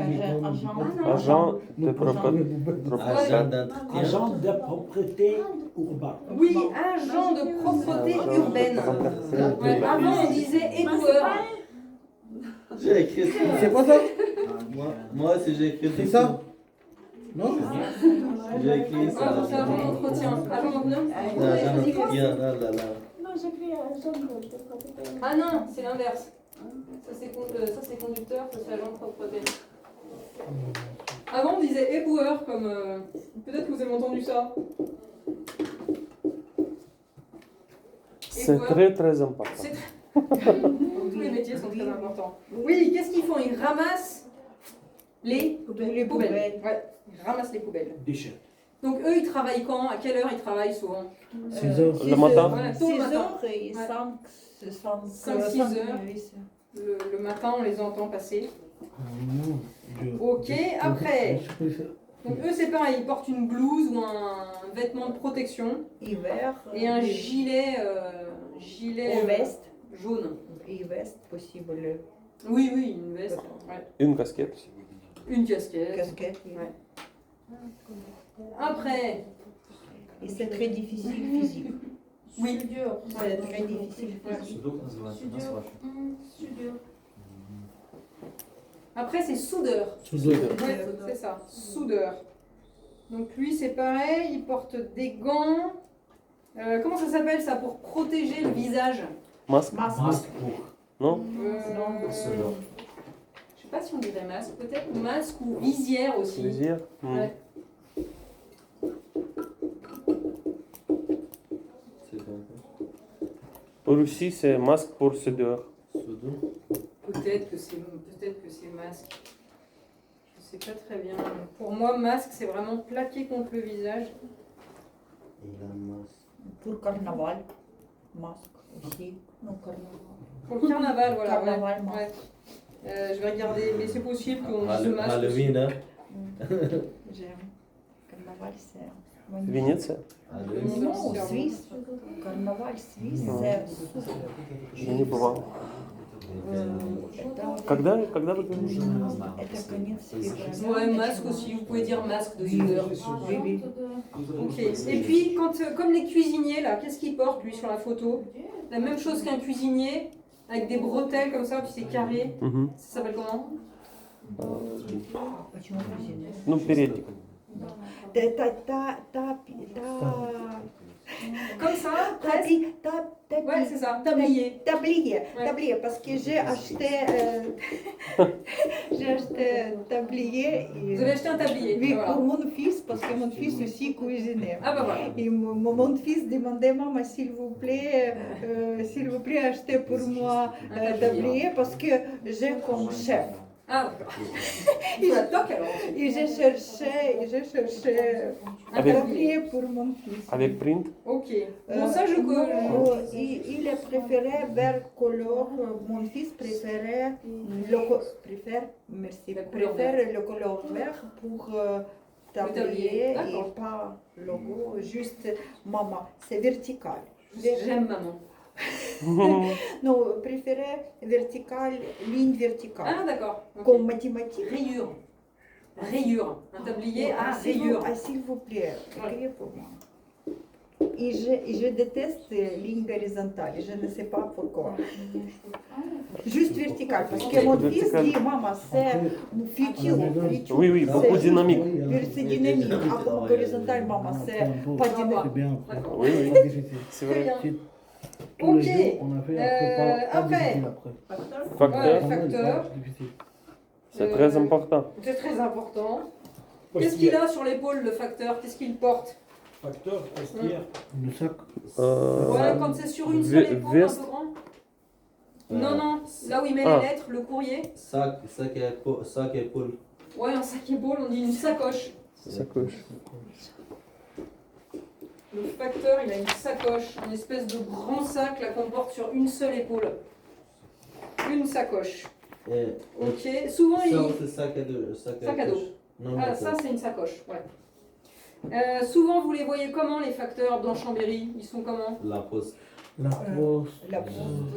agent de Agent d'entretien. Agent de propreté urbaine. Oui, agent de propreté urbaine. Ouais, avant, on disait éboueur. J'ai écrit ça. C'est quoi ça? Moi aussi j'ai écrit C'est ça? Non? J'ai écrit Ah, ça. c'est agent d'entretien. Agent d'entretien. Agent d'entretien, là, là, là. Non, j'écris agent de propriété. Ah non, c'est l'inverse. Ça c'est conducteur, ça c'est agent de propreté. Avant on disait éboueur comme... Peut-être que vous avez entendu ça. C'est Éboueur. très très important. C'est Tous les métiers sont très importants. Oui, qu'est-ce qu'ils font? Ils ramassent les poubelles. Ouais, ils ramassent les poubelles. Déchets. Donc eux, ils travaillent quand? À quelle heure ils travaillent souvent? 6 heures. Le matin. Voilà, tôt le 6 matin. heures et Ouais. 5-6 heures. Le matin, on les entend passer. Mon Dieu. Ok, après. Donc eux, c'est pareil, ils portent une blouse ou un vêtement de protection Hiver. et un gilet, Une veste. jaune. Et veste possible. Oui, oui, une veste. Ouais. Une casquette. Une casquette. Casquette. Ouais. Après, Et c'est très difficile physique. oui. C'est très difficile physique. Après, c'est soudeur. Soudeur. Ouais, c'est ça, soudeur. Donc lui, c'est pareil, il porte des gants. Comment ça s'appelle ça pour protéger le visage? Masque. Masque. Non? Je sais pas si on dirait masque, peut-être masque ou visière aussi. Visière. Ouais. C'est bon. En Russie, c'est masque pour soudeur. Soudeur. Peut-être que c'est masque. Je sais pas très bien. Pour moi, masque, c'est vraiment plaqué contre le visage. Il a un masque. Pour carnaval. Masque aussi. Non, carnaval. Pour le carnaval, voilà. Carnaval, ouais. masque. Ouais. Je vais regarder, mais c'est possible qu'on dise masque. Halloween, hein? J'aime. Carnaval, c'est... Венеция? Halloween. Non, Suisse. Carnaval suisse, c'est... Я не бывал. Когда вы говорите? Это конец февраля. Ouais, masque aussi, vous pouvez dire masque de soudeur. Oui, oui. Ok. Et puis, comme les cuisiniers, là, qu'est-ce qu'il porte, lui, sur la photo? La même chose qu'un cuisinier, avec des bretelles comme ça, puis c'est carré. Мгм. Ça s'appelle comment? Почему кузина? Ну, передник. Та Comme ça, presque. та Ouais, c'est ça, tablier. Tablier, Ouais. tablier, parce que j'ai acheté, j'ai acheté tablier. Et, Vous avez acheté un tablier. oui, Voilà. pour mon fils, parce que mon fils aussi cuisinait. Ah bah voilà. Et mon fils demandait, maman, s'il vous plaît, achetez pour moi Un tablier, parce que j'ai comme chef. Ah d'accord. Il faut la toque alors. Et j'ai cherché un Avec- tablier pour mon fils. Avec print? Ok. Bon ça je Non, connais. il est préféré vert couleur. Mon fils préférait La couleur préfère le couleur vert pour tablier, tablier d'accord. et pas logo, juste maman, c'est vertical. J'aime maman. Non, préféré vertical, ligne verticale, Ah d'accord. Ok. comme mathématiques. Rayure. Rayure. Un tablier à S'il vous- rayure. s'il vous plaît, Ouais. écrivez pour moi. Et je déteste les lignes horizontales, je ne sais pas pourquoi. Juste vertical, parce que mon fils Vertical. dit, maman, c'est futur. Oui, oui, beaucoup C'est- dynamique. C'est dynamique. Ah, comme horizontal, maman, c'est pas dynamique. C'est bien. D'accord. Oui, oui, Pas difficile. c'est Très vrai. bien. Tous les Ok. jours, on a fait après, pas après. difficile après. Facteur, Ouais. Facteur. Pas difficile. c'est très important. C'est très important. Qu'est-ce qu'il a sur l'épaule le facteur? Qu'est-ce qu'il porte? Facteur, postière. Le sac. Ouais, quand c'est sur une seule épaule, un veste. peu grand. Non, non, là où il met Ah. les lettres, le courrier. Sac épaule. Ouais, un sac épaule, on dit une sacoche. Sacoche. Le facteur, il a une sacoche, une espèce de grand sac là qu'on porte sur une seule épaule. Une sacoche. Et Ok, souvent ça, il. c'est sac à dos. Sac à dos. Non, Ah, mais ça c'est une sacoche, ouais. Souvent vous les voyez comment les facteurs dans Chambéry? Ils sont comment? La poste. La poste.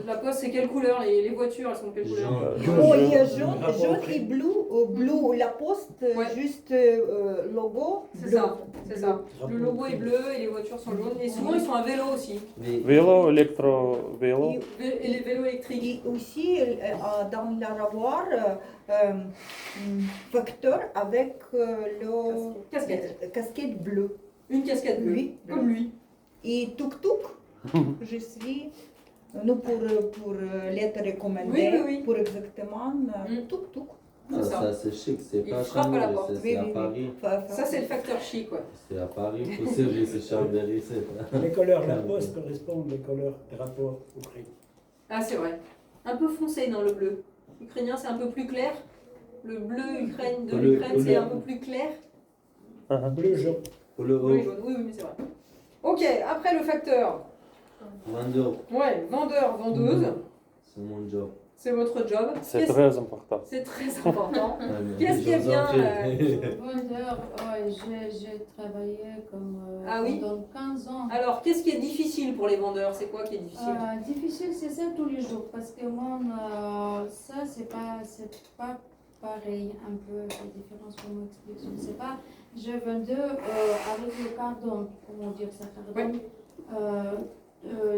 La poste c'est quelle couleur? Les voitures elles sont de quelle couleur? Oh, il y a jaune Rapport et bleu, la poste, Ouais. juste logo, C'est bleu. ça, c'est ça. Le logo est bleu et les voitures sont jaunes. Et souvent ils sont à vélo aussi. Mais Vélo, électro-vélo. Et les vélos électriques. Et aussi, dans la lavoir, facteur avec le casquette bleue. Une casquette bleue, Oui. comme lui. Et tuk-tuk, je suis, nous pour lettres recommandées, Oui, oui, oui. pour exactement Mm. tuk-tuk. ah, C'est ça. ça, c'est chic, c'est Il pas frappe à la Chambéry, porte. c'est à Paris. Ça c'est le facteur chic, ouais. C'est à Paris, possible, c'est Chambéry, c'est Les couleurs de la poste correspondent aux couleurs des rapports ukrainiens. Ah c'est vrai. Un peu foncé dans le bleu. Ukrainien c'est un peu plus clair. Le bleu Ukraine de Le- l'Ukraine c'est le- un peu plus clair. Bleu, jaune. pour le haut, Bleu et jaune, oui, oui, mais c'est vrai. Ok, après le facteur. vendeur, Ouais, vendeur, vendeuse. c'est mon job. C'est votre job. C'est Qu'est-ce- très important. C'est très important. Ah, mais Qu'est-ce qui est je vous en bien, prie. Vendeur, ouais, j'ai travaillé comme Ah oui? pendant 15 ans. Alors, qu'est-ce qui est difficile pour les vendeurs? C'est quoi qui est difficile? Difficile, c'est ça tous les jours parce que moi, ça, c'est pas pareil un peu la différence pour m'expliquer. Je ne sais pas. Je vendais avec le cardon, comment dire ça, cardon.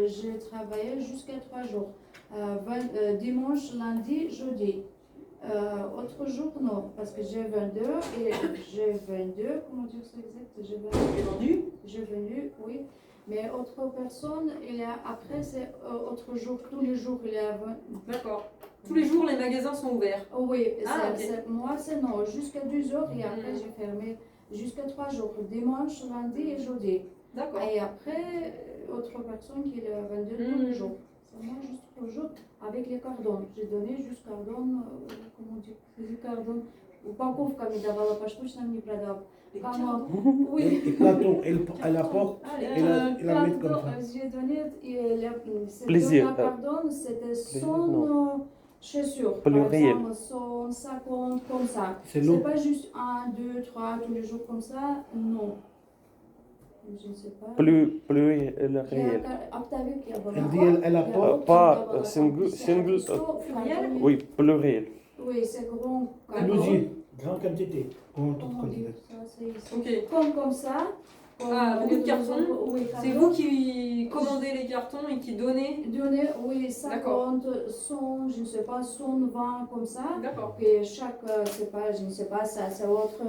J'ai travaillé jusqu'à 3 jours. Dimanche, lundi, jeudi. Autre jour, non, parce que j'ai 22 et j'ai 22, comment dire ça exact? J'ai vendu, oui. Mais autre personne, il y a, après, c'est autre jour, tous les jours, il y a 20. D'accord. Tous les jours, les magasins sont ouverts. Oh, oui, Ah, moi, c'est non, jusqu'à 2 heures et après, Mhm. j'ai fermé jusqu'à 3 jours, dimanche, lundi et jeudi. D'accord. Et après, autre personne qui l'a vendu tous les jours. C'est moi juste 3 jours avec les cardons. J'ai donné juste cardon, comment dire, les cardons. Упаковка ми давала поштучно, мне продал. Comment? Oui. Et Platon, elle apporte, Ah, les elle la met comme ça. J'ai donné, Plaisir. c'était pardon, c'était son non. chaussure. Pluriel. Par exemple, son 50, comme ça. C'est C'est long. pas juste 1, 2, 3 tous les jours comme ça, non. Je ne sais pas. Plus réel. Elle dit, elle apporte. Pas single, oui, pluriel. Oui, c'est grand. Plusieurs, grande quantité. Comment tout Comment quantité. dire ça, c'est Ok. comme ça. Ah, beaucoup de cartons. Oui, C'est vous qui commandez les cartons et qui donnez? Donnez, oui, D'accord. 50, 100, je ne sais pas, 120 comme ça. D'accord. Et chaque, c'est pas, je ne sais pas, ça, c'est autre.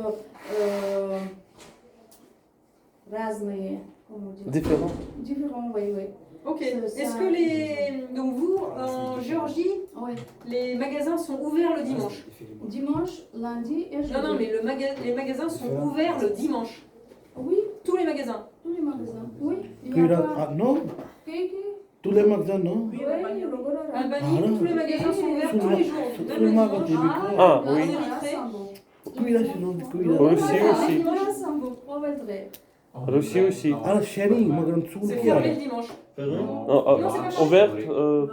разные, comment dire, Différent. différents, oui, oui. Ok. C'est Est-ce ça. que les. Donc vous, en Géorgie, Oui. les magasins sont ouverts le dimanche? Dimanche, lundi et jeudi. Non, non, mais les magasins sont ouverts le dimanche. Oui, Tous les magasins. tous les magasins. Oui, il y a pas... Non, Qui tous les magasins, non. Oui, le Gorora. Albanie, tous les magasins sont ouverts tous les jours. Même le dimanche. Ah, oui. Cuida, sinon, cuida. Russie aussi. aussi. Russie aussi. Ah, chérie, ma grande soeur. C'est fermé le dimanche. Ferrand? Ouvert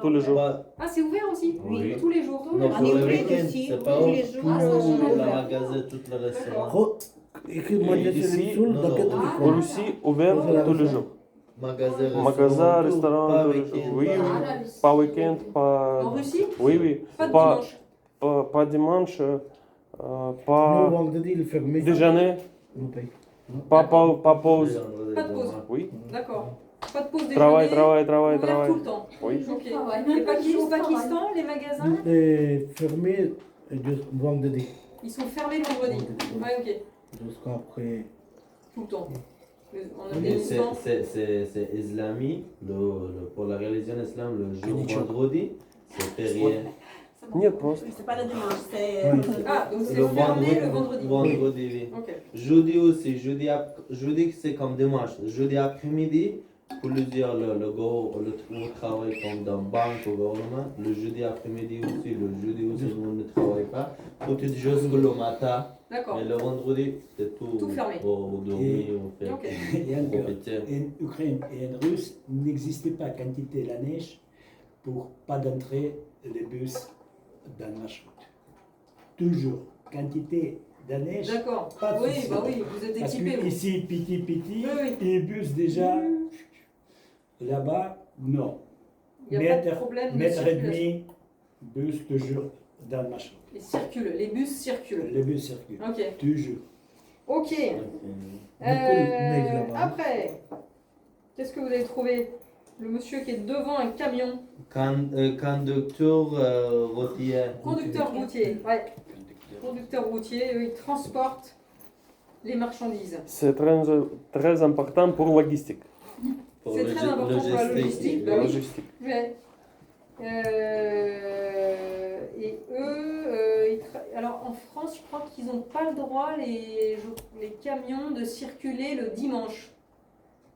tous les jours. Pas- Ah, c'est ouvert aussi? Oui. Tous les jours. Non, En pour le Ukraine week-end, aussi, c'est pas tous où les tout jours, le magasin, tout le restaurant. Oh, écris-moi des Ici, solutions non, dans non. quel En téléphone. Russie, ouvert tous les jours. Magasin, Magasin, tout, restaurant, pas tous les week-end, jours. Oui, pas- oui. Pas week-end, En pas. Russie? Oui, oui. Pas de Pas, dimanche. pas dimanche, Non, pas vendredi, il est fermé. déjeuner, Non, paye. pas pause. Pas de pause. Oui. D'accord. Pas de pause déjeuner. Travail. Ouvert tout le temps. Oui. Ok. Et Pakistan, les magasins, Il est fermé juste vendredi. ils sont fermés le vendredi. Ouais, ok. Jusqu'après. Tout le temps. En Mais Afghanistan. c'est islamique, pour la religion islam, le jour vendredi, c'est férié. Нет, просто. C'est pas le dimanche, c'est. Ah, donc c'est fermé le vendredi. Vendredi, oui. Ok. Jeudi aussi, jeudi c'est comme dimanche. Jeudi après-midi, pour le dire, le travail comme dans banque ou gouvernement. Le jeudi après-midi aussi, le jeudi aussi, tout le monde ne travaille pas. Tout juste le matin. D'accord. Mais le vendredi, c'est tout fermé. Au dormir, au fait. Ok. Et encore, profiter. en Ukraine et en Russe, n'existait pas quantité la neige pour pas d'entrée des bus dans la marchroute. Toujours, quantité de neige. D'accord. Pas de Oui, souci. bah oui, vous êtes Parce équipés. que vous. ici, petit, Oui, oui. et bus déjà, là-bas, non. Il n'y a pas de problème de Mètre et circulation. demi, bus toujours dans la marchroute. Ils circulent, les bus circulent. Le bus circule, Ok. toujours. Ok. neige là-bas. Après, qu'est-ce que vous avez trouvé? Le monsieur qui est devant un camion. Conducteur routier. Conducteur routier. Ouais. Conducteur routier, eux, ils transportent les marchandises. C'est très important pour logistique. Pour C'est très important pour la logistique. Bah oui. Logistique. Ouais. Et eux, alors en France, je crois qu'ils n'ont pas le droit, les camions, de circuler le dimanche.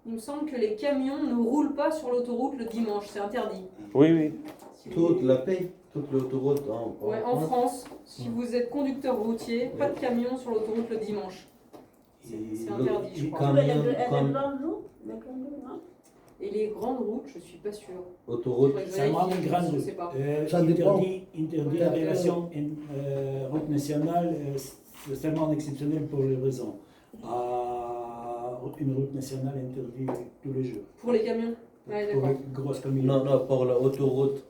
Il me semble que les camions ne roulent pas sur l'autoroute le dimanche, c'est interdit. Oui, oui. Toute la paix, toute l'autoroute Ouais, en France, si vous êtes conducteur routier, pas de camion sur l'autoroute le dimanche. C'est interdit, je crois. Et les grandes routes, je suis pas sûre. Autoroute. Faudrait que je Ça manque vérifie, une grande je route. sais pas. Ça dépend. Interdit la relation en route nationale, c'est seulement exceptionnel pour les raisons. Une route nationale interdite tous les jours. Pour les camions. Ouais, Pour d'accord. les grosses communes. Non, pour l'autoroute.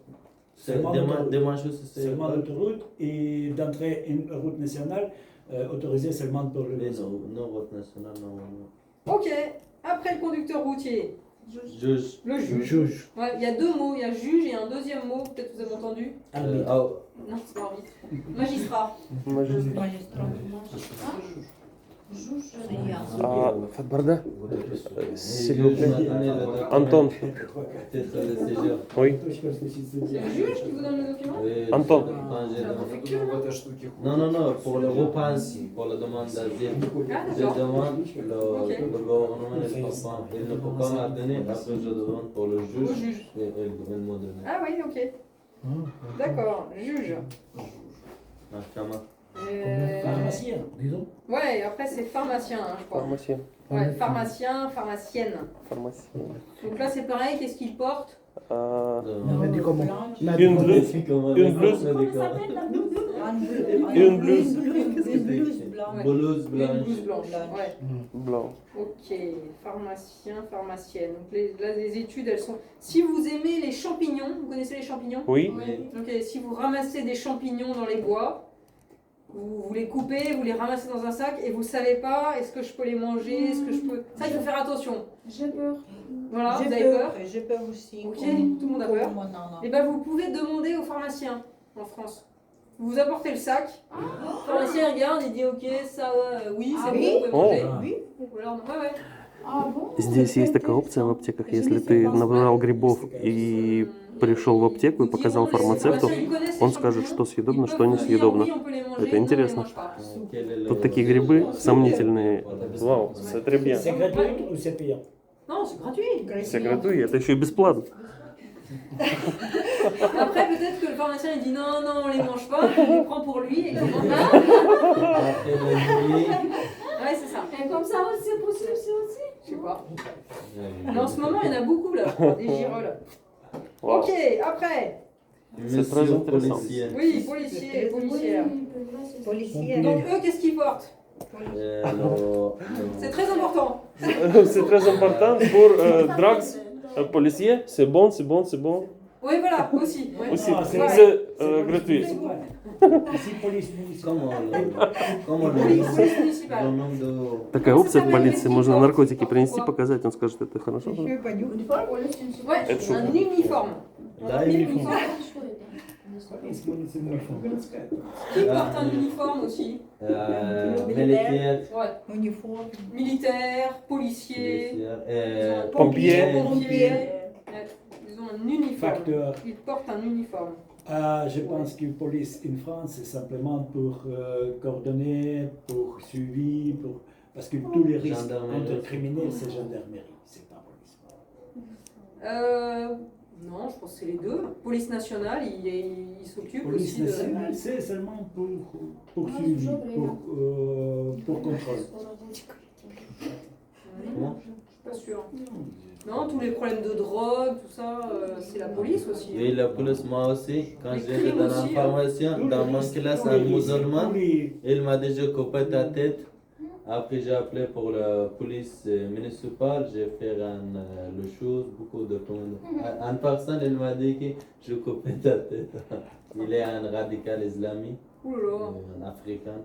C'est Seulement l'autoroute. dimanche aussi, c'est. Seulement l'autoroute et d'entrer une route nationale autorisée seulement pour le Mais réseau. non, route nationale, non. Ok, après le conducteur routier, Juge. le juge. Juge. Ouais, il y a deux mots, il y a juge et un deuxième mot, peut-être vous avez entendu. Arbitre. Non, c'est pas arbitre. Magistrat. فهاد برده s'il vous plaît. Anton. Titre de séjour. Oui. C'est le juge qui vous donne le document? Oui, Anton. Non, pour le repas, pour la demande d'asile. Ah, Je d'accord. demande, Ok. le gouvernement il ne peut pas me donner, après je demande pour le Au juge, juge. et il m'a donné. Ah oui, ok. D'accord, juge. Mahkama. Pharmacien. Disons. Ouais, après c'est pharmacien, hein, je crois. Pharmacien. Ouais, pharmacien, pharmacienne. Pharmacien. Donc là c'est pareil, qu'est-ce qu'il porte? Médicament. Une blouse. Une blouse. Une blouse. Une blouse blanche. Blouse Une blanche. blouse blanche. Ouais. Blanc. Ok, pharmacien, pharmacienne. Donc là les études elles sont. Si vous aimez les champignons, vous connaissez les champignons? Oui. Oui. Ok, si vous ramassez des champignons dans les bois, vous les coupez, vous les ramassez dans un sac et vous savez pas est-ce que je peux les manger, est-ce que je peux. Ça il faut faire attention. J'ai peur. Voilà, vous J'ai avez peur. peur. J'ai peur aussi. Ok, comme- tout le monde a comme peur. moi, non. Et ben vous pouvez demander au pharmacien en France. Vous apportez le sac, le pharmacien regarde, il dit ok, ça oui, c'est Ah bon, oui vous pouvez manger. Oh. Oui. Ou alors, ouais, ouais. Ah bon? Здесь есть такая опция в аптеках, если ты набрал грибов и пришел в аптеку и показал фармацевту, он скажет, что съедобно, что несъедобно. Это интересно. Тут такие грибы сомнительные. Вау, c'est très bien. C'est gratuit ou c'est payant? Non, c'est gratuit. C'est gratuit, это еще и бесплатно. Après, peut-être que le pharmacien il dit non, non, on les mange pas, il les prend pour lui et comment ça? Après le juillet, Ouais, c'est ça. Et comme ça aussi, c'est possible, c'est aussi? Je sais pas. Mais en ce moment, il y en a beaucoup là, des girolles. Wow. Ok, après. C'est très monsieur intéressant. policier. Oui, policiers, policières. Policier. Donc eux, qu'est-ce qu'ils portent? C'est très important. C'est très important pour drugs, policier, c'est bon, c'est bon, c'est bon. Oui, voilà, aussi. Ouais. Aussi, Ah, c'est c'est gratuit. Ici, police municipale. Comment Police municipale. le nom de... Такая опция в полиции, можно наркотики принести, показать, он скажет, это хорошо. Еще и понюхать. Ouais, Это шутка. un uniforme. Да, Un uniforme. Police municipale. Qui porte un uniforme aussi? Militaire, Ouais. Униформ. Militaire, policier, Pompier. pompier. Ouais, ils ont un uniforme. Facteur. Ils portent un uniforme. Je pense que police en France, c'est simplement pour coordonner, pour suivi, parce que tous les risques Gendarmerie. entre criminels, c'est gendarmerie, c'est pas police. Non, je pense que c'est les deux. Police nationale, il s'occupe Police aussi de. nationale, c'est seulement pour suivi, pour contrôle. Comment? Je suis pas sûre. Non, tous les problèmes de drogue, tout ça, c'est la police aussi. Oui, la police, moi aussi, quand Les j'étais crimes dans la aussi, formation, Tous dans les ma risques, classe, tous un les risques, musulman, tous les- il m'a déjà coupé ta tête. Après, j'ai appelé pour la police municipale, j'ai fait le chose, beaucoup de temps. Une personne, elle m'a dit que je coupais ta tête. Il est un radical islamique, Ouh là là. un africain.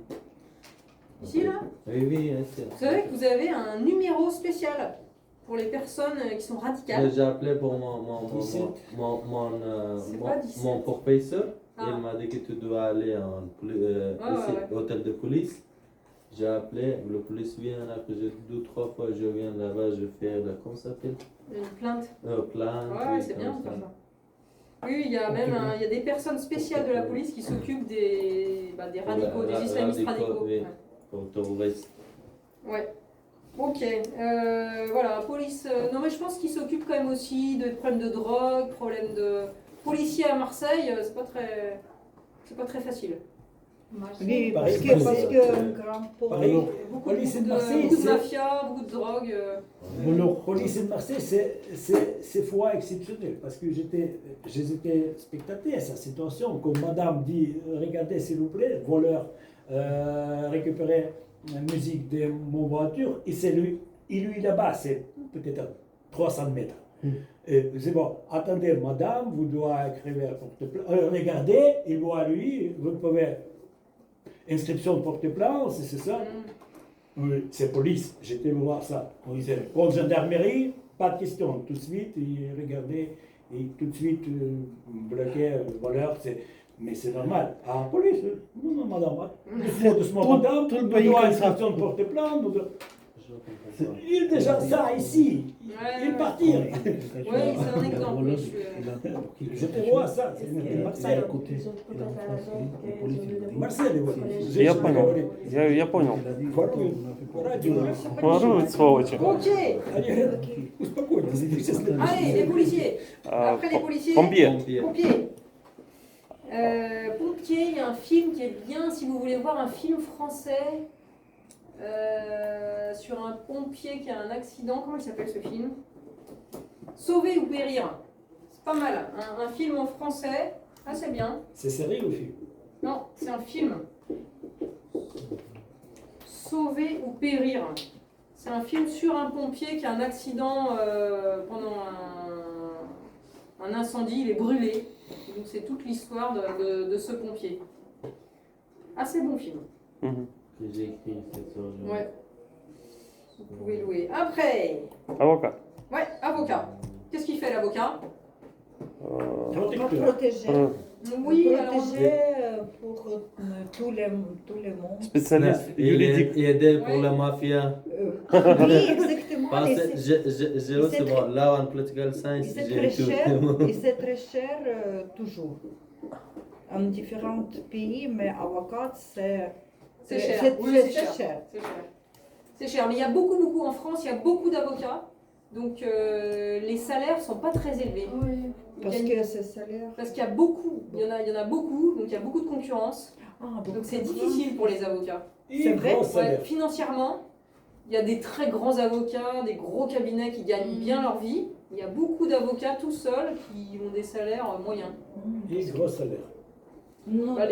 Ici, là? Oui, oui, c'est Vous savez que vous avez un numéro spécial pour les personnes qui sont radicales. J'ai appelé pour C'est pas 17. mon professeur. Ah. Il m'a dit que tu dois aller en ouais. hôtel de police. J'ai appelé, le police vient, après 2-3 fois je viens là-bas, je fais comment ça s'appelle? Une plainte. Plainte. Ouais, oui, c'est bien de comme faire ça. Oui, il y a même il y a des personnes spéciales de la police qui s'occupent des radicaux, des islamistes radicaux. Oui, Ouais. pour terroristes. Ouais. Ok. Voilà, police. Non, mais je pense qu'ils s'occupent quand même aussi de problèmes de drogue, problèmes de. Policiers à Marseille, c'est pas très facile. Oui, Par parce exemple, que grand par exemple, Beaucoup, police beaucoup de Marseille, beaucoup de c'est- mafia, beaucoup de drogue. La police de Marseille, c'est fois exceptionnel parce que j'étais spectateur à sa situation. Comme madame dit, regardez s'il vous plaît, voleur récupérer la musique de mon voiture, et c'est lui, là-bas, c'est peut-être 300 mètres. C'est bon, attendez madame, vous devez écrire porte-plainte. Regardez, il voit lui, vous pouvez. Inscription de porte-plainte, c'est ça? Oui, c'est police, j'étais voir ça. Oui, c'est pour gendarmerie, pas de question. Tout de suite, il regardait et tout de suite bloquait le voleur. Mais c'est normal. Ah, police, non, non, madame. Doucement, madame, tout le nous pays devons comme ça. inscription de porte-plainte. Il est déjà ça ici. Il est parti. Oui, c'est un exemple. Je te vois ça, c'est Marseille. Марсель его. Я понял, я понял. Воруют, сволочи. Ok. Успокойтесь, сейчас Allez, les policiers. Après les policiers. Pompier. Pompiers. Pompiers, il y a un film qui est bien si vous voulez voir un film français sur un pompier qui a un accident. Comment il s'appelle ce film? Sauver ou périr. C'est pas mal. Un film en français. Ah, c'est bien. C'est sérieux ou film? Non, c'est un film. Sauver ou périr. C'est un film sur un pompier qui a un accident pendant un incendie, il est brûlé. Donc c'est toute l'histoire de ce pompier. Assez bon film. Que j'ai écrit cette soirée. Ouais. Vous pouvez louer. Après, Avocat. ouais, avocat. Qu'est-ce qu'il fait l'avocat? Pour protéger. Oui, alors Protéger pour tout le monde. Spécialiste juridique. Il aide pour Ouais. la mafia. Oui, exactement. patrimoine, et J'ai aussi, c'est bon, là en political science, c'est j'ai très tout. cher, et c'est très cher toujours. En différents pays, mais avocat, c'est cher. C'est Oui, très c'est cher. cher. C'est cher. C'est cher, mais il y a beaucoup en France, il y a beaucoup d'avocats, donc les salaires sont pas très élevés. Oui. Parce que c'est salaire. Parce qu'il y a beaucoup, il y en a beaucoup, donc il y a beaucoup de concurrence. Ah, Donc c'est difficile pour les avocats. C'est vrai. Ouais, financièrement, il y a des très grands avocats, des gros cabinets qui gagnent bien leur vie. Il y a beaucoup d'avocats tout seuls qui ont des salaires moyens. Et gros salaire. Non, Bah,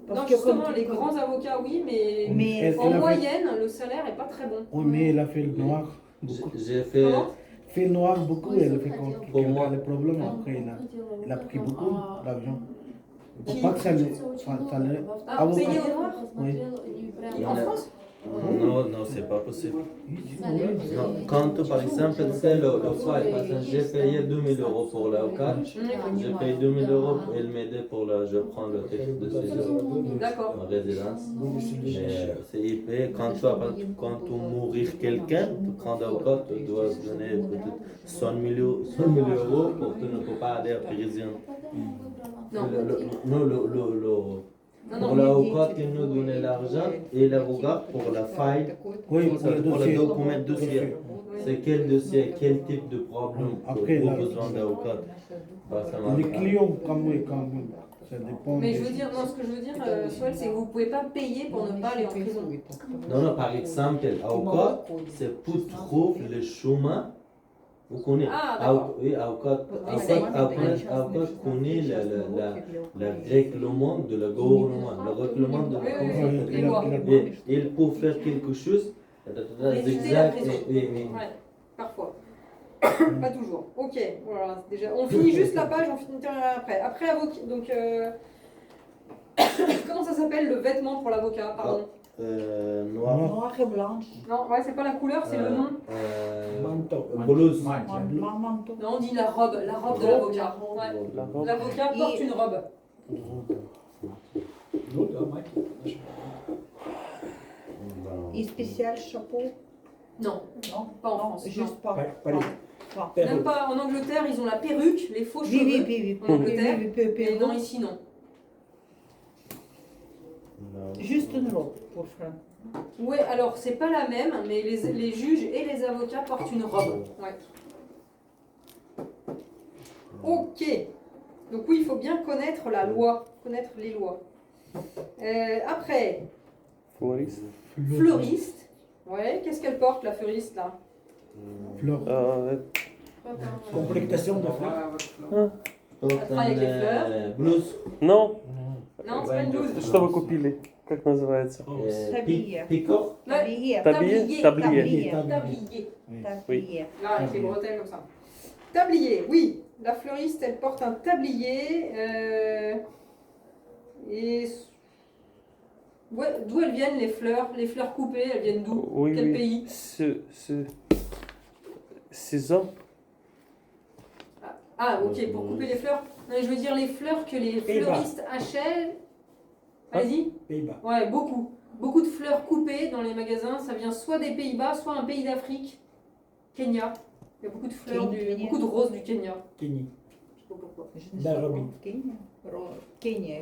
parce non, que justement, comme- les grands avocats, oui, mais Mais en moyenne, le salaire n'est pas très bon. Oui, mais elle a fait le noir. Beaucoup. J'ai fait. Comment Fait le noir beaucoup, elle a fait quand Pour il y moi. a des problèmes après, il a pris beaucoup d'argent. Pas que ça le. Ah, Avocat. payer au noir Oui. en France? Non, non, c'est pas possible. Non, quand par exemple, c'est le file, par exemple, j'ai payé 2000 € pour l'avocat, j'ai payé 2000 € pour elle m'aider pour la, je prends le titre de séjour D'accord. en résidence. Mais c'est IP, quand tu mourir quelqu'un, tu prends l'avocat, tu dois donner peut-être 100 000 € pour que tu ne peux pas aller en prison. Non. Pour l'avocat qui nous donne l'argent et l'avocat pour la faille, Oui, pour le dossier. C'est quel dossier, quel type de problème Après, pour là, besoin d'avocat. Les clients, quand même, ça dépend. Mais je veux dire, non, ce que je veux dire, Soel, c'est que vous ne pouvez pas payer pour ne pas aller en prison. Non, non, par exemple, avocat, c'est pour trouver le chemin. Vous connaissez, Ah, d'accord. oui, avocat connaît le règlement de le gouvernement, le règlement de Les lois. et il peut faire quelque chose Résister la exact. prison. Oui. Ouais, parfois. Pas toujours. Ok, voilà, déjà. On finit juste la page, on finit après. Après avocat, donc comment ça s'appelle le vêtement pour l'avocat, pardon? Noir. Noir et blanche. Non, ouais, c'est pas la couleur, c'est le nom. Manteau. Blouse. Manteau. Non, on dit la robe de l'avocat. Ouais. L'avocat porte une robe. Et spécial chapeau. Non, Non, pas en France. juste pas. Paris. Même pas en Angleterre, ils ont la perruque, les faux Oui, cheveux. oui, oui, En Angleterre, oui, mais non, ici non. Juste une robe pour frère. Ouais, alors c'est pas la même, mais les juges et les avocats portent une robe. Ouais. Ok. Donc oui, il faut bien connaître la loi, connaître les lois. Après, Флорист. fleuriste. Ouais, qu'est-ce qu'elle porte la fleuriste là? Fleur. Complétation de fleurs. Elle travaille avec les fleurs. Blouse. Но, Non, c'est pas une blouse. что вы купили? Как называется? Tablier. Picot. Ouais, Tablier. tablier. Tablier. Tablier. Là, avec les bretelles comme ça. Tablier, oui. La fleuriste, elle porte un tablier. Et ouais, d'où elles viennent les fleurs coupées, elles viennent d'où? Oui, Quel oui. pays? Сезон. Ah, ok, pour couper les fleurs. Non, mais je veux dire les fleurs que les Pays-Bas. fleuristes achètent. Allez-y. Pays-Bas. Ouais, beaucoup. Beaucoup de fleurs coupées dans les magasins. Ça vient soit des Pays-Bas, soit un pays d'Afrique. Kenya. Il y a beaucoup de fleurs, Kenya. beaucoup de roses du Kenya. Kenya. Je sais pas pourquoi. Nairobi. Kenya. Kenya.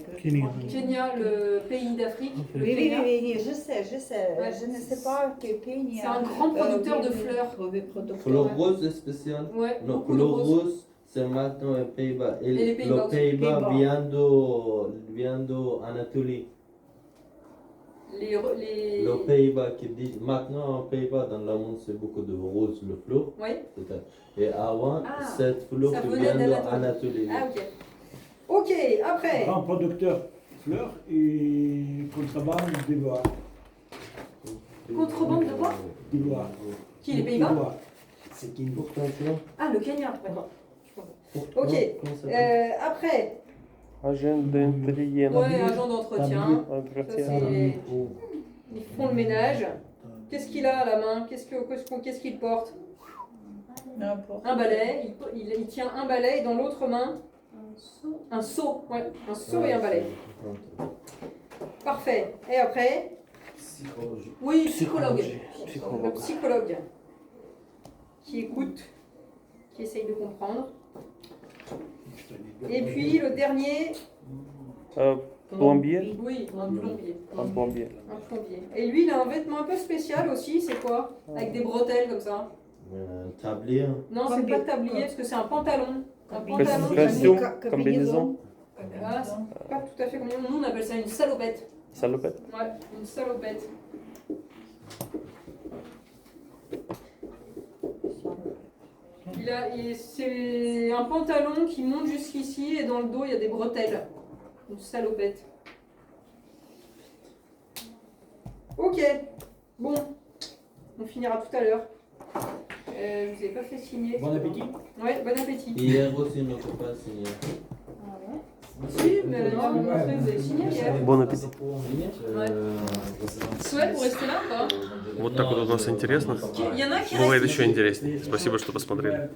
Kenya, le pays d'Afrique. Le Oui, oui, Kenya. oui, oui, je sais. Ouais. Je ne sais pas que Kenya. C'est un grand producteur de fleurs. Fleur rose spéciale. Ouais, Non, beaucoup de fleur roses. rose, c'est maintenant aux Pays-Bas. Et les Pays-Bas aussi. Pays-Bas Pays-Bas. vient d'Anatolie. Les... Le Pays-Bas qui dit maintenant aux Pays-Bas dans le monde c'est beaucoup de roses le fleur. Oui. Et avant Ah, cette fleur ça qui venait vient d'Anatolie. d'Anatolie. Ah, ok. Ok, après. Grand producteur fleurs et contrebande d'ivoire. Contrebande de quoi? D'ivoire. Qui, les Pays-Bas? D'ivoire. C'est qui? Ah, le Kenya, d'accord. Ok. Comment ça s'appelle Après, Agent d'entretien. ouais, agent d'entretien. Ça, Entretien. c'est... Ils font le ménage. Qu'est-ce qu'il a à la main? Qu'est-ce qu'il porte? N'importe. Un balai. Il tient un balai et dans l'autre main, un seau. Ouais, un seau et un balai. Parfait. Et après? Psychologie. Oui, psychologue. Psychologue. Le psychologue. qui écoute, qui essaye de comprendre. Et puis le dernier, Plombier. oui, un plombier. Un plombier. Un plombier. Et lui, il a un vêtement un peu spécial aussi, c'est quoi? Avec des bretelles comme ça. Tablier. Non, c'est pas tablier, parce que c'est un pantalon. Un pantalon. Costume, combinaison. Ah, c'est pas tout à fait comme nous, on appelle ça une salopette. Salopette. Ouais, une salopette. C'est un pantalon qui monte jusqu'ici et dans le dos il y a des bretelles. Une salopette. Ok, bon, on finira tout à l'heure. Je vous ai pas fait signer. Bon appétit. Ouais, bon appétit. Hier aussi, on ne peut pas signer. Si, mais la dernière fois, vous avez signé hier. Bon appétit. Ouais. Souhait pour rester là ou pas? Вот так вот у нас интересно. Il y en a qui Бывает restent еще ici. интереснее. Спасибо, что посмотрели.